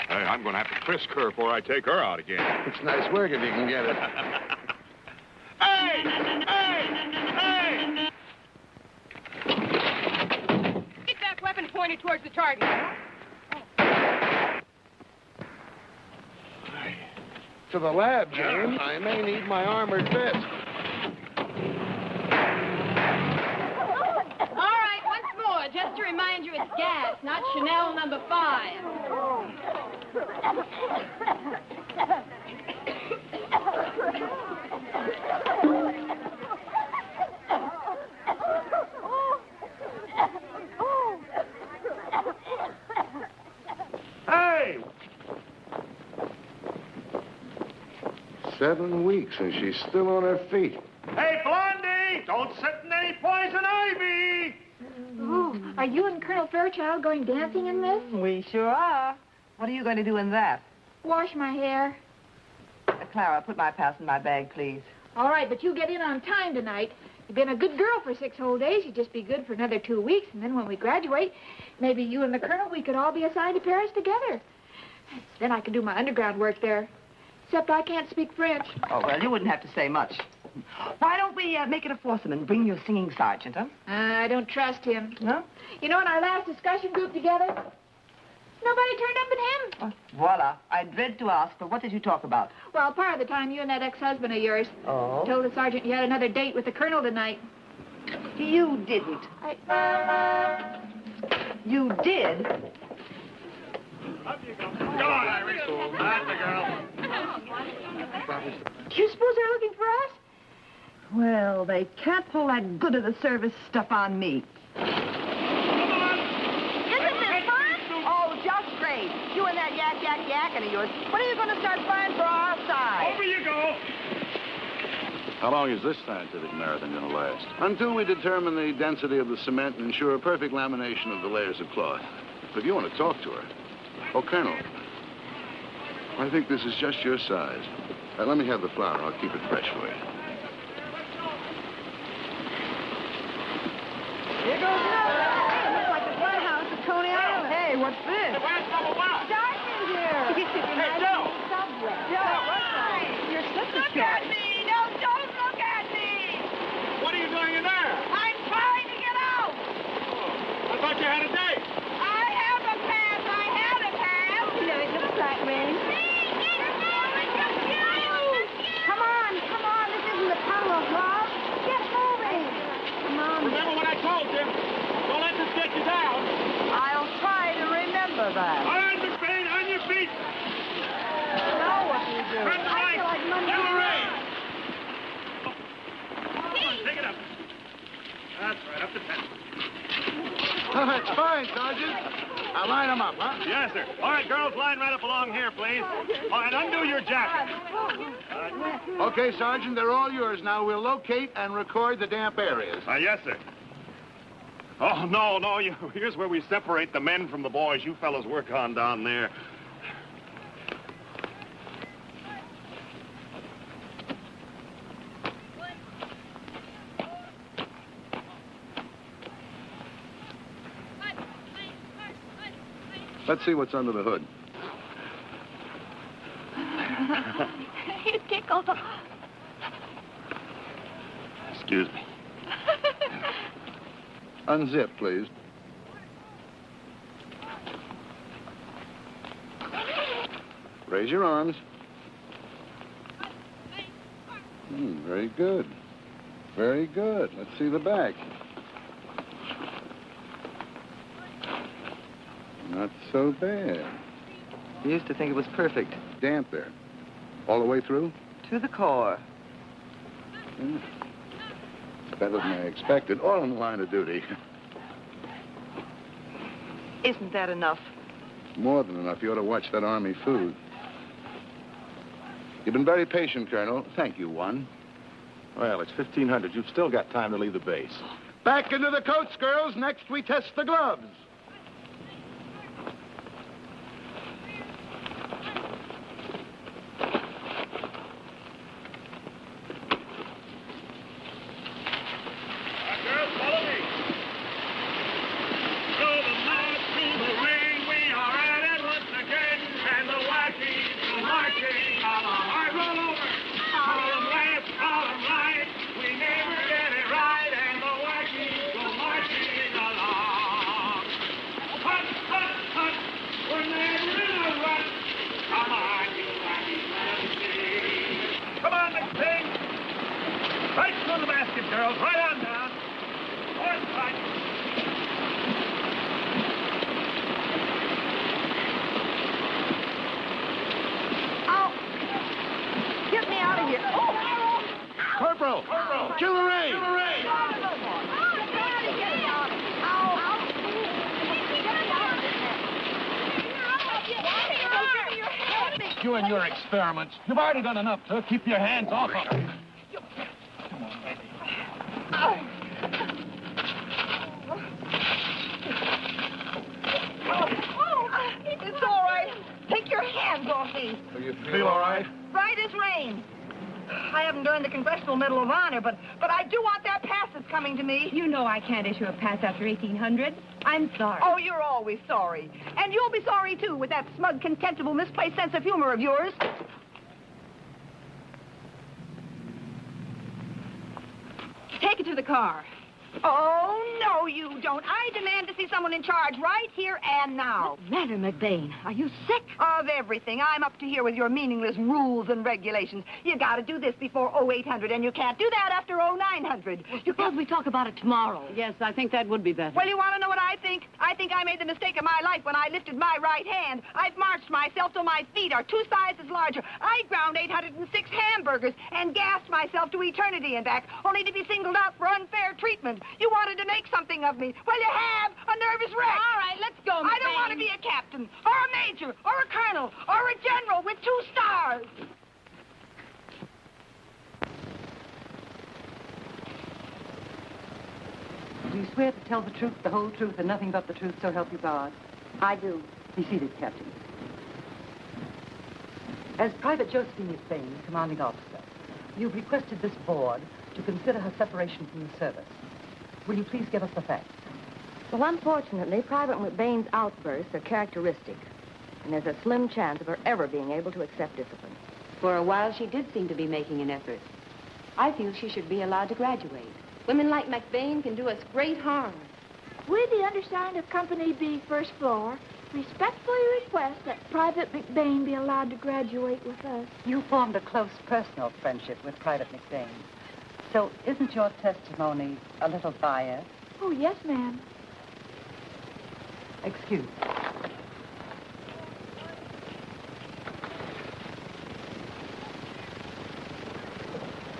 Hey, I'm going to have to frisk her before I take her out again. It's nice work if you can get it. Hey! Hey! Hey! Keep that weapon pointed towards the target. To the lab, James. I may need my armored vest. All right, once more, just to remind you it's gas, not Chanel number 5. Hey! 7 weeks and she's still on her feet. Hey, Blondie! Don't sit in any poison ivy! Oh, are you and Colonel Fairchild going dancing in this? We sure are. What are you going to do in that? Wash my hair. Clara, put my pass in my bag, please. All right, but you get in on time tonight. You've been a good girl for 6 whole days. You'd just be good for another 2 weeks. And then when we graduate, maybe you and the Colonel, we could all be assigned to Paris together. Then I could do my underground work there. Except I can't speak French. Oh, well, you wouldn't have to say much. Why don't we make it a foursome and bring your singing sergeant, huh? I don't trust him. No? You know, in our last discussion group together, nobody turned up but him. Voila. I dread to ask, but what did you talk about? Well, part of the time, you and that ex-husband of yours told the sergeant you had another date with the Colonel tonight. You didn't. You did? Up you go. Go on, Iris. That's the girl. Do you suppose they're looking for us? Well, they can't pull that good of the service stuff on me. Isn't this fun? Oh, just great. You and that yakking of yours. When are you going to start flying for our side? Over you go. How long is this scientific marathon going to last? Until we determine the density of the cement and ensure a perfect lamination of the layers of cloth. If you want to talk to her. Oh, Colonel. I think this is just your size. Let me have the flour. I'll keep it fresh for you. Here goes another. Hey, it looks like the fun house at Coney Island. Hey, what's this? Where's number 1? Dark in here. Hey, Joe. Subway. Joe, what's that? Your sister's Look at me! No, don't look at me! What are you doing in there? I'm trying to get out! I thought you had a date. I have a pass! I had a pass! You know, it looks like rain. Come on. This isn't the tunnel of love. Get moving. Come on. Remember what I told you. Don't let this get you down. I'll try to remember that. All right, McBain, on your feet. Now what do you do? Turn the I right. feel like Monday. Yellow ray. Come on, take it up. That's right, up to 10. Oh, that's fine, Sergeant. Now line them up, huh? Yes, sir. All right, girls, line right up along here, please. All right, undo your jacket. Okay, Sergeant, they're all yours. Now we'll locate and record the damp areas. Yes, sir. Oh, no, here's where we separate the men from the boys. You fellas work on down there. Let's see what's under the hood. It tickles. Excuse me. Unzip, please. Raise your arms. Very good. Very good. Let's see the back. Not so bad. You used to think it was perfect. Damp there. All the way through? To the core. Better than I expected. All in the line of duty. Isn't that enough? More than enough. You ought to watch that Army food. You've been very patient, Colonel. Thank you, one. Well, it's 1500. You've still got time to leave the base. Back into the coats, girls. Next, we test the gloves. Girls, right on down. Horse tight. Oh, get me out of here. Oh, Corporal! Kill the rain! You and your experiments. You've already done enough to keep your hands off of her. It's all right. Take your hands off me. You feel all right? Right as rain. I haven't earned the Congressional Medal of Honor, but I do want that pass that's coming to me. You know I can't issue a pass after 1800. I'm sorry. Oh, you're always sorry. And you'll be sorry, too, with that smug, contemptible, misplaced sense of humor of yours. Take it to the car. Oh, no, you don't. I demand to see someone in charge right here and now. What's the matter, McBain? Are you sick? Of everything. I'm up to here with your meaningless rules and regulations. You got to do this before 0800, and you can't do that after 0900. Suppose we talk about it tomorrow. Yes, I think that would be better. Well, you want to know what I think? I think I made the mistake of my life when I lifted my right hand. I've marched myself till my feet are 2 sizes larger. I ground 806 hamburgers and gassed myself to eternity and back, only to be singled out for unfair treatment. You wanted to make something of me. Well, you have. A nervous wreck. All right, let's go, I don't McBain. want to be a captain or a major or a colonel or a general with 2 stars. Do you swear to tell the truth, the whole truth, and nothing but the truth, so help you God? I do. Be seated, Captain. As Private Josephine McBain, commanding officer, you've requested this board to consider her separation from the service. Will you please give us the facts? Well, unfortunately, Private McBain's outbursts are characteristic, and there's a slim chance of her ever being able to accept discipline. For a while, she did seem to be making an effort. I feel she should be allowed to graduate. Women like McBain can do us great harm. We, the undersigned of Company B, first floor, respectfully request that Private McBain be allowed to graduate with us. You formed a close personal friendship with Private McBain. So isn't your testimony a little biased? Oh, yes, ma'am. Excuse.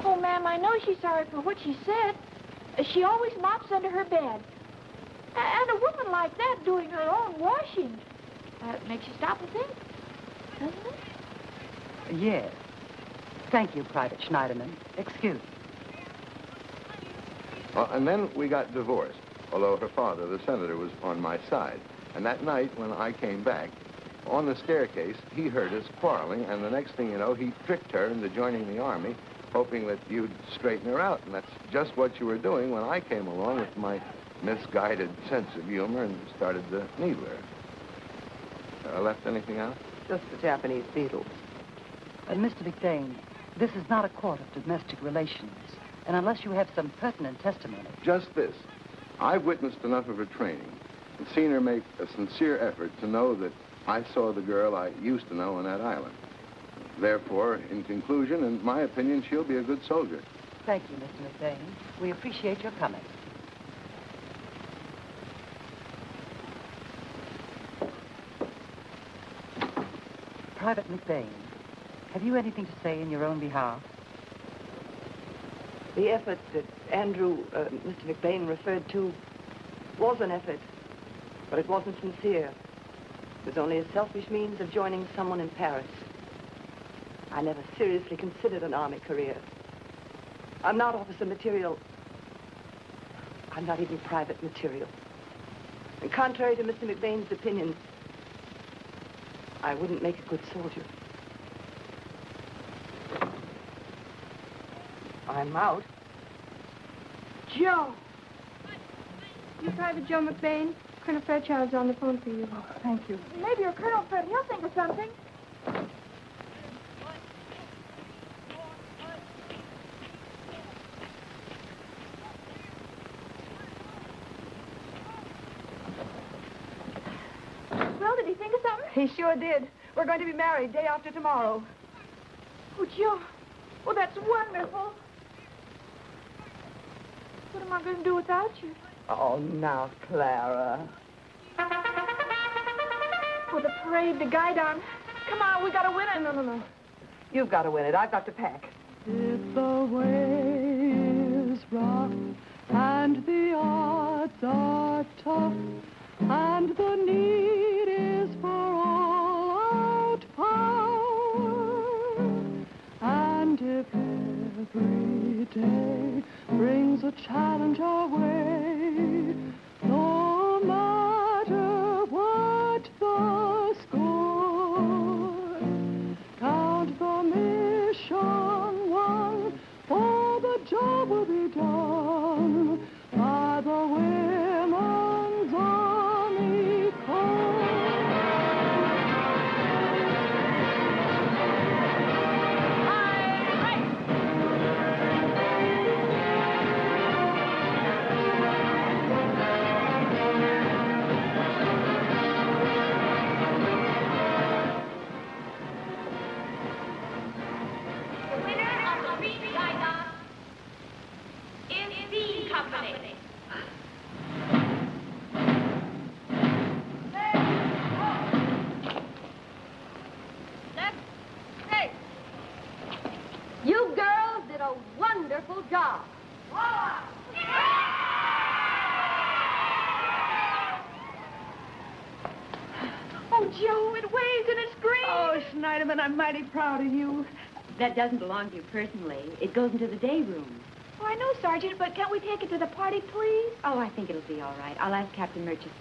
Oh, ma'am, I know she's sorry for what she said. She always mops under her bed. And a woman like like that doing her own washing. Makes you stop and think, doesn't it? Yes. Thank you, Private Schneiderman. Excuse me. And then we got divorced, although her father, the senator, was on my side. And that night, when I came back, on the staircase, he heard us quarreling, and the next thing you know, he tricked her into joining the Army, hoping that you'd straighten her out. And that's just what you were doing when I came along with my misguided sense of humor and started to needle her. Left anything out? Just the Japanese beetles. Mr. McBain, this is not a court of domestic relations. And unless you have some pertinent testimony... Just this. I've witnessed enough of her training and seen her make a sincere effort to know that I saw the girl I used to know on that island. Therefore, in conclusion, in my opinion, she'll be a good soldier. Thank you, Mr. McBain. We appreciate your coming. Private McBain, have you anything to say in your own behalf? The effort that Mr. McBain referred to was an effort, but it wasn't sincere. It was only a selfish means of joining someone in Paris. I never seriously considered an Army career. I'm not officer material. I'm not even private material. And contrary to Mr. McBain's opinion, I wouldn't make a good soldier. I'm out. Joe! You Private Joe McBain? Colonel Fairchild's on the phone for you. Oh, thank you. Maybe your Colonel Fred. He'll think of something. Well, did he think of something? He sure did. We're going to be married day after tomorrow. Oh, Joe. Oh, that's wonderful. What am I going to do without you? Oh, now, Clara. For the parade, the guide on. Come on, we got to win it. No. You've got to win it. I've got to pack. If the way is rough and the odds are tough and the need is for all-out power, and if every day brings a challenge our way, no matter what the score, count the mission won, for the job will be done by the Women's Army Corps. You girls did a wonderful job. Oh, Joe, it waves and it's green. Oh, Schneiderman, I'm mighty proud of you. That doesn't belong to you personally. It goes into the day room. Oh, I know, Sergeant, but can't we take it to the party, please? Oh, I think it'll be all right. I'll ask Captain Murchison.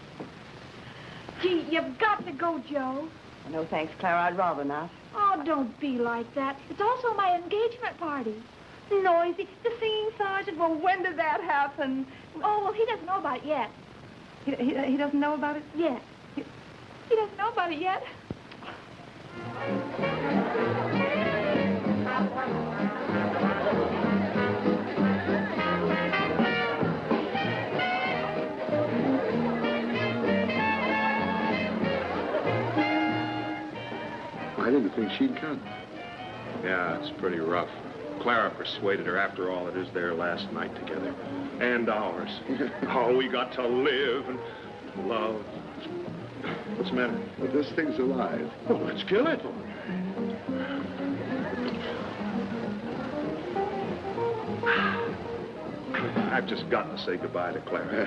Gee, you've got to go, Joe. No, thanks, Clara. I'd rather not. Oh, don't be like that. It's also my engagement party. Noisy. The singing sergeant. Well, when did that happen? Oh, well, he doesn't know about it yet. He doesn't know about it? Yet. He doesn't know about it yet. I didn't think she'd come. Yeah, it's pretty rough. Clara persuaded her after all it is their last night together. And ours. Oh, we got to live and love. What's the matter? But this thing's alive. Well, let's kill it. I've just got to say goodbye to Clara.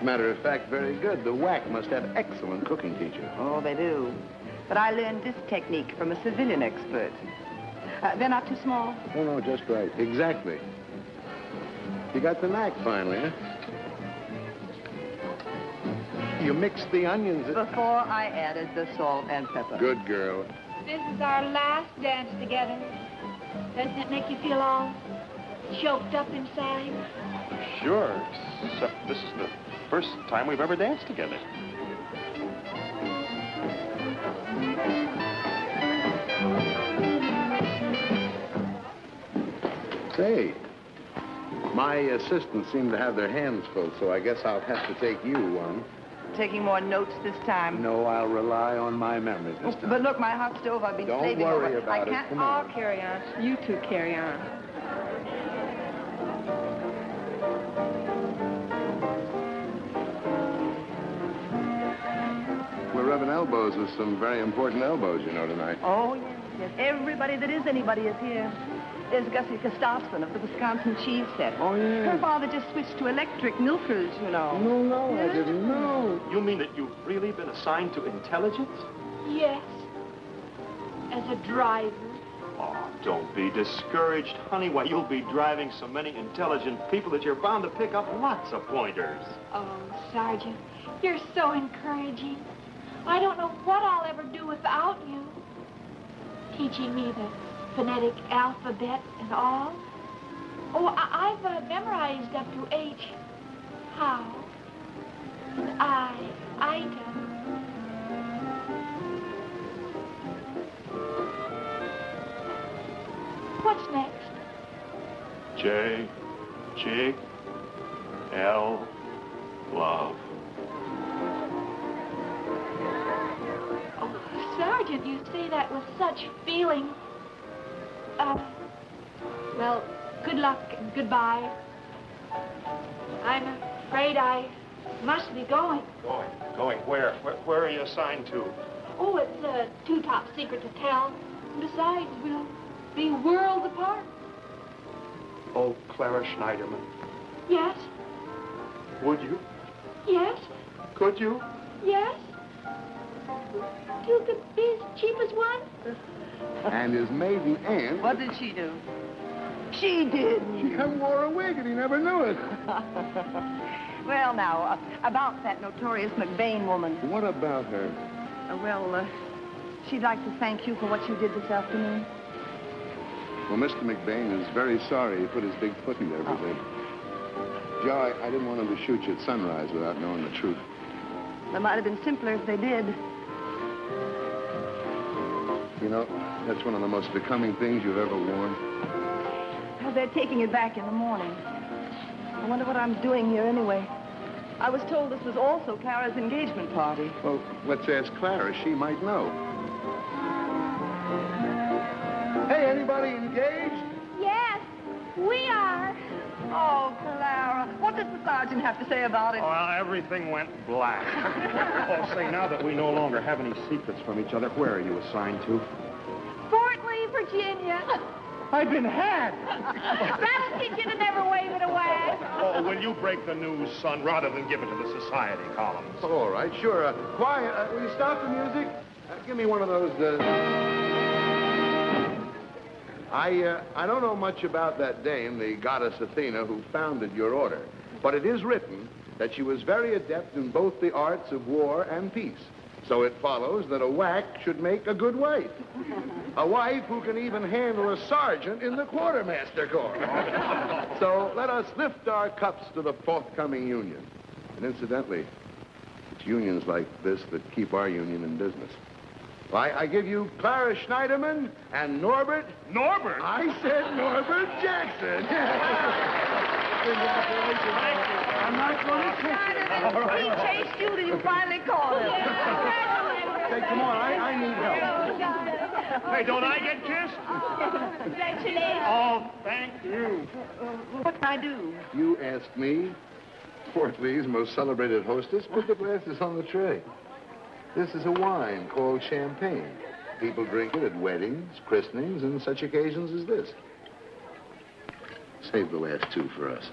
Matter of fact, very good. The WAC must have excellent cooking teachers. Oh, they do. But I learned this technique from a civilian expert. They're not too small? Oh, no, just right. Exactly. You got the knack finally, huh? You mixed the onions. Before I added the salt and pepper. Good girl. This is our last dance together. Doesn't it make you feel all choked up inside? Sure, except this is the first time we've ever danced together. Say, my assistants seem to have their hands full, so I guess I'll have to take you one. Taking more notes this time? No, I'll rely on my memory this time. But look, my hot stove, I've been Don't slaving worry over. about I can't. it. Come on. I'll carry on. You two carry on. We're rubbing elbows with some very important elbows, you know, tonight. Oh, yes, yes. Everybody that is anybody is here. There's Gussie Gustafson of the Wisconsin cheese set. Oh, yeah. Her father just switched to electric milkers, you know. No, I didn't know. You mean that you've really been assigned to intelligence? Yes. As a driver. Oh, don't be discouraged, honey. Why, you'll be driving so many intelligent people that you're bound to pick up lots of pointers. Oh, Sergeant, you're so encouraging. I don't know what I'll ever do without you. Teaching me the phonetic alphabet and all. Oh, I've memorized up to H. How? And item. What's next? J, jig, L, love. Oh, Sergeant, you say that with such feeling. Well, good luck and goodbye. I'm afraid I must be going. Going where? Where are you assigned to? Oh, it's a too-top secret to tell. Besides, we'll be worlds apart. Oh, Clara Schneiderman. Yes, Would you? yes, Could you? yes. You could be as cheap as one. And his maiden aunt... What did she do? She did. She wore a wig and he never knew it. Well, now, about that notorious McBain woman. What about her? She'd like to thank you for what you did this afternoon. Well, Mr. McBain is very sorry he put his big foot in everything. Joe, I didn't want him to shoot you at sunrise without knowing the truth. It might have been simpler if they did. You know, that's one of the most becoming things you've ever worn. Well, they're taking it back in the morning. I wonder what I'm doing here anyway. I was told this was also Clara's engagement party. Well, let's ask Clara. She might know. Hey, anybody engaged? Yes, we are. Oh, Clara. What does the sergeant have to say about it? Well, everything went black. Oh, say, now that we no longer have any secrets from each other, where are you assigned to? Fort Lee, Virginia. I've been had. That'll teach you to never wave it away. Oh, will you break the news, son, rather than give it to the society columns? Oh, all right, sure. Quiet. Will you stop the music? Give me one of those, I don't know much about that dame, the goddess Athena, who founded your order. But it is written that she was very adept in both the arts of war and peace. So it follows that a WAC should make a good wife. A wife who can even handle a sergeant in the quartermaster corps. So let us lift our cups to the forthcoming union. And incidentally, it's unions like this that keep our union in business. I give you Clara Schneiderman and Norbert... Norbert? I said Norbert Jackson. Congratulations. Thank you. I'm not going to kiss you. He chased you till you finally caught him. Hey, come on. I need help. Hey, don't I get kissed? Congratulations. Oh, thank you. What can I do? You asked me, Fort Lee's most celebrated hostess, put the glasses on the tray. This is a wine called champagne. People drink it at weddings, christenings, and such occasions as this. Save the last two for us.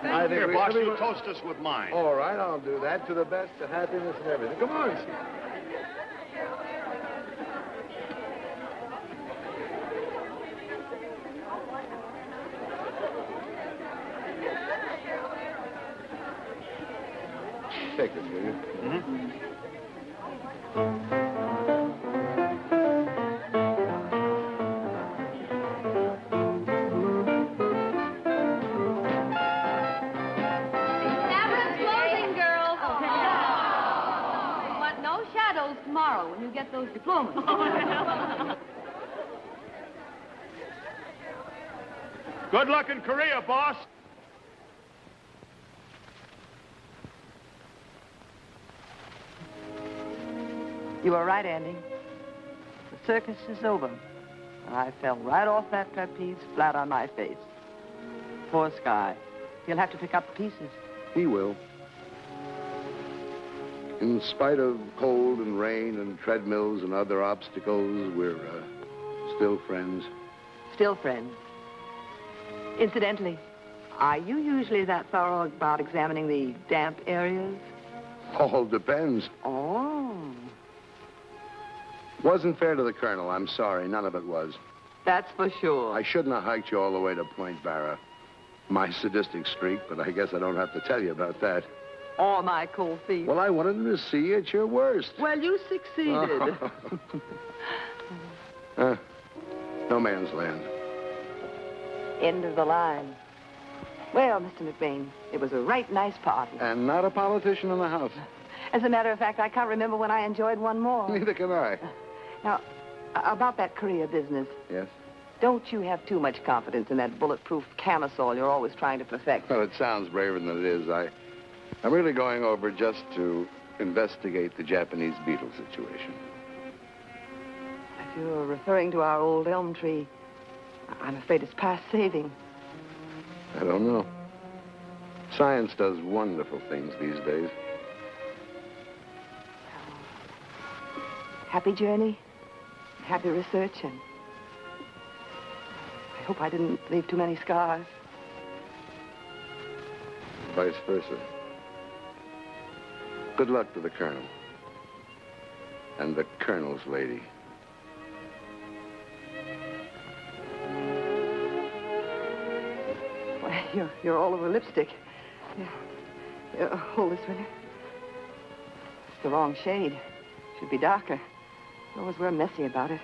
I think Here, we boss, should you toast us with mine. All right, I'll do that. To the best of happiness and everything. Come on, Steve. Take this, will you? Mm-hmm. Tomorrow when you get those diplomas. Good luck in Korea, boss. You were right, Andy. The circus is over. I fell right off that trapeze, flat on my face. Poor Sky. He'll have to pick up the pieces. He will. In spite of cold and rain and treadmills and other obstacles, we're still friends. Still friends. Incidentally, are you usually that thorough about examining the damp areas? All depends. Oh. Wasn't fair to the colonel. I'm sorry. None of it was. That's for sure. I shouldn't have hiked you all the way to Point Barra. My sadistic streak, but I guess I don't have to tell you about that. Or my cold feet. Well, I wanted him to see you at your worst. Well, you succeeded. No man's land. End of the line. Well, Mr. McBain, it was a right nice party. And not a politician in the house. As a matter of fact, I can't remember when I enjoyed one more. Neither can I. Now, about that Korea business. Yes? Don't you have too much confidence in that bulletproof camisole you're always trying to perfect. Well, it sounds braver than it is. I'm really going over just to investigate the Japanese beetle situation. If you're referring to our old elm tree, I'm afraid it's past saving. I don't know. Science does wonderful things these days. Happy journey, happy research, and I hope I didn't leave too many scars. Vice versa. Good luck to the colonel. And the colonel's lady. Well, you're all over lipstick. Hold this, will you? It's the wrong shade. Should be darker. You always were messy about it.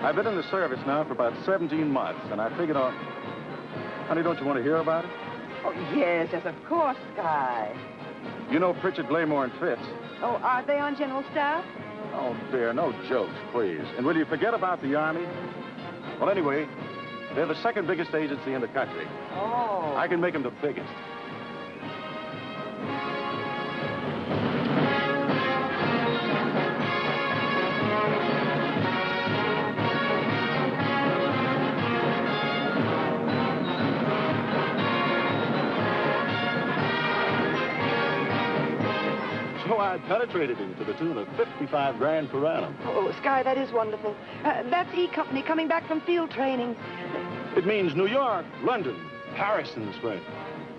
I've been in the service now for about 17 months, and I figured on... Honey, don't you want to hear about it? Oh, yes, of course, Sky. You know Pritchard, Glaymore, and Fitz. Oh, are they on general staff? Oh, dear, no jokes, please. And will you forget about the Army? Well, anyway, they're the second biggest agency in the country. Oh. I can make them the biggest. I penetrated him to the tune of 55 grand per annum. Oh, Sky, that is wonderful. That's E Company coming back from field training. It means New York, London, Paris in the spring.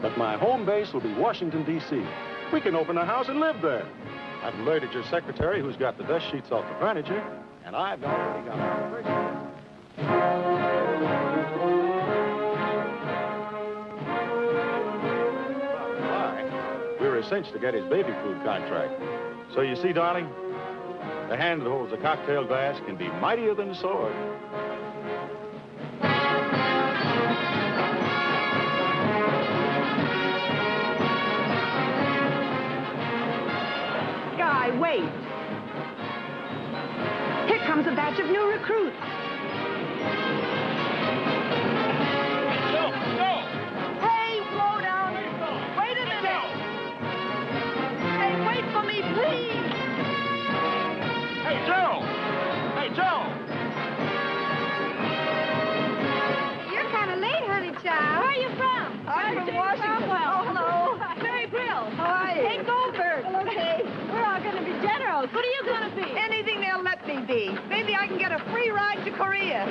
But my home base will be Washington, D.C. We can open a house and live there. I've alerted your secretary, who's got the dust sheets off the furniture, and I've already got a We were a cinch to get his baby food contract. So you see, darling, the hand that holds a cocktail glass can be mightier than a sword. Sky, wait. Here comes a batch of new recruits. Hey, Blowdown. Wait a minute. Hey, wait for me, please. Anything they'll let me be. Maybe I can get a free ride to Korea.